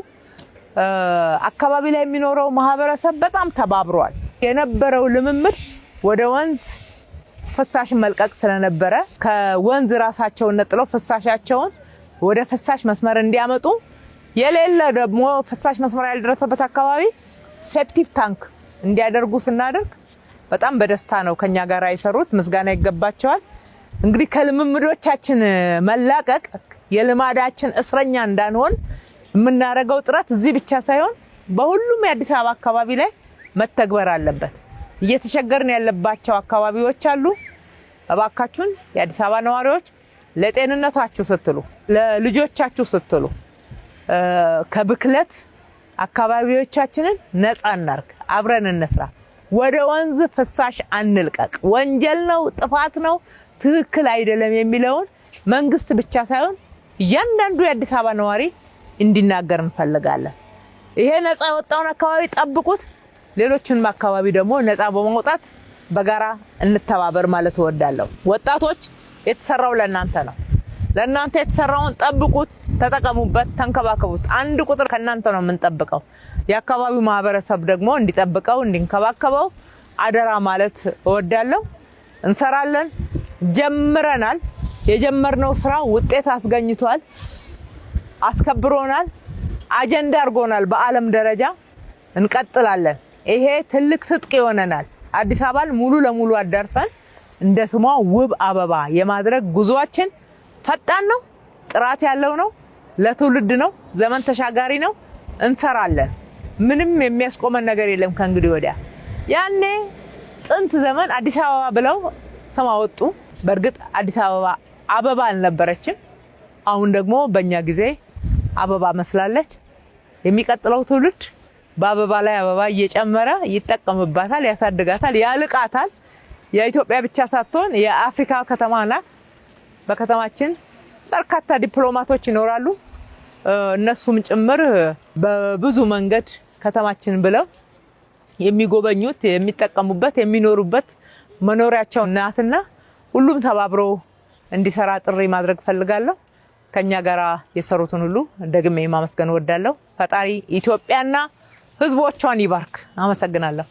አካባቢ ላይ የሚኖረው ማህበረሰብ በጣም ተባብሯል። የነበረው ልምምድ ወደ ወንዝ ፍሳሽን መልቀቅ ስለነበረ ከወንዝ ራሳቸውን ነጥለው ፍሳሻቸውን ወደ ፍሳሽ መስመር እንዲያመጡ የሌለ ደግሞ ፍሳሽ መስመር ያልደረሰበት አካባቢ ሴፕቲክ ታንክ እንዲያደርጉ ስናደርግ በጣም በደስታ ነው ከኛ ጋር አይሰሩት። ምስጋና ይገባቸዋል። እንግዲህ ከልምምዶቻችን መላቀቅ የልማዳችን እስረኛ እንዳንሆን የምናደርገው ጥረት እዚህ ብቻ ሳይሆን በሁሉም የአዲስ አበባ አካባቢ ላይ መተግበር አለበት። እየተቸገርን ያለባቸው አካባቢዎች አሉ። እባካችሁን የአዲስ አበባ ነዋሪዎች ለጤንነታችሁ ስትሉ ለልጆቻችሁ ስትሉ ከብክለት አካባቢዎቻችንን ነፃ እናርግ፣ አብረን እንስራ። ወደ ወንዝ ፍሳሽ አንልቀቅ። ወንጀል ነው፣ ጥፋት ነው፣ ትክክል አይደለም የሚለውን መንግስት ብቻ ሳይሆን እያንዳንዱ የአዲስ አበባ ነዋሪ እንዲናገር እንፈልጋለን። ይሄ ነፃ የወጣውን አካባቢ ጠብቁት፣ ሌሎችንም አካባቢ ደግሞ ነፃ በማውጣት በጋራ እንተባበር ማለት እወዳለሁ። ወጣቶች የተሰራው ለእናንተ ነው። ለእናንተ የተሰራውን ጠብቁት፣ ተጠቀሙበት፣ ተንከባከቡት። አንድ ቁጥር ከእናንተ ነው የምንጠብቀው። የአካባቢው ማህበረሰብ ደግሞ እንዲጠብቀው እንዲንከባከበው አደራ ማለት እወዳለሁ። እንሰራለን፣ ጀምረናል። የጀመርነው ስራ ውጤት አስገኝቷል፣ አስከብሮናል፣ አጀንዳ አድርጎናል። በዓለም ደረጃ እንቀጥላለን። ይሄ ትልቅ ትጥቅ ይሆነናል። አዲስ አበባን ሙሉ ለሙሉ አዳርሰን እንደ ስሟ ውብ አበባ የማድረግ ጉዟችን ፈጣን ነው፣ ጥራት ያለው ነው፣ ለትውልድ ነው፣ ዘመን ተሻጋሪ ነው። እንሰራለን። ምንም የሚያስቆመን ነገር የለም ከእንግዲህ ወዲያ። ያኔ ጥንት ዘመን አዲስ አበባ ብለው ስም አወጡ። በእርግጥ አዲስ አበባ አበባ አልነበረችም። አሁን ደግሞ በእኛ ጊዜ አበባ መስላለች። የሚቀጥለው ትውልድ በአበባ ላይ አበባ እየጨመረ ይጠቀምባታል፣ ያሳድጋታል፣ ያልቃታል። የኢትዮጵያ ብቻ ሳትሆን የአፍሪካ ከተማ ናት። በከተማችን በርካታ ዲፕሎማቶች ይኖራሉ። እነሱም ጭምር በብዙ መንገድ ከተማችን ብለው የሚጎበኙት፣ የሚጠቀሙበት፣ የሚኖሩበት መኖሪያቸው ናትና ሁሉም ተባብሮ እንዲሰራ ጥሪ ማድረግ ፈልጋለሁ። ከኛ ጋራ የሰሩትን ሁሉ ደግሜ ማመስገን ወዳለሁ። ፈጣሪ ኢትዮጵያና ሕዝቦቿን ይባርክ። አመሰግናለሁ።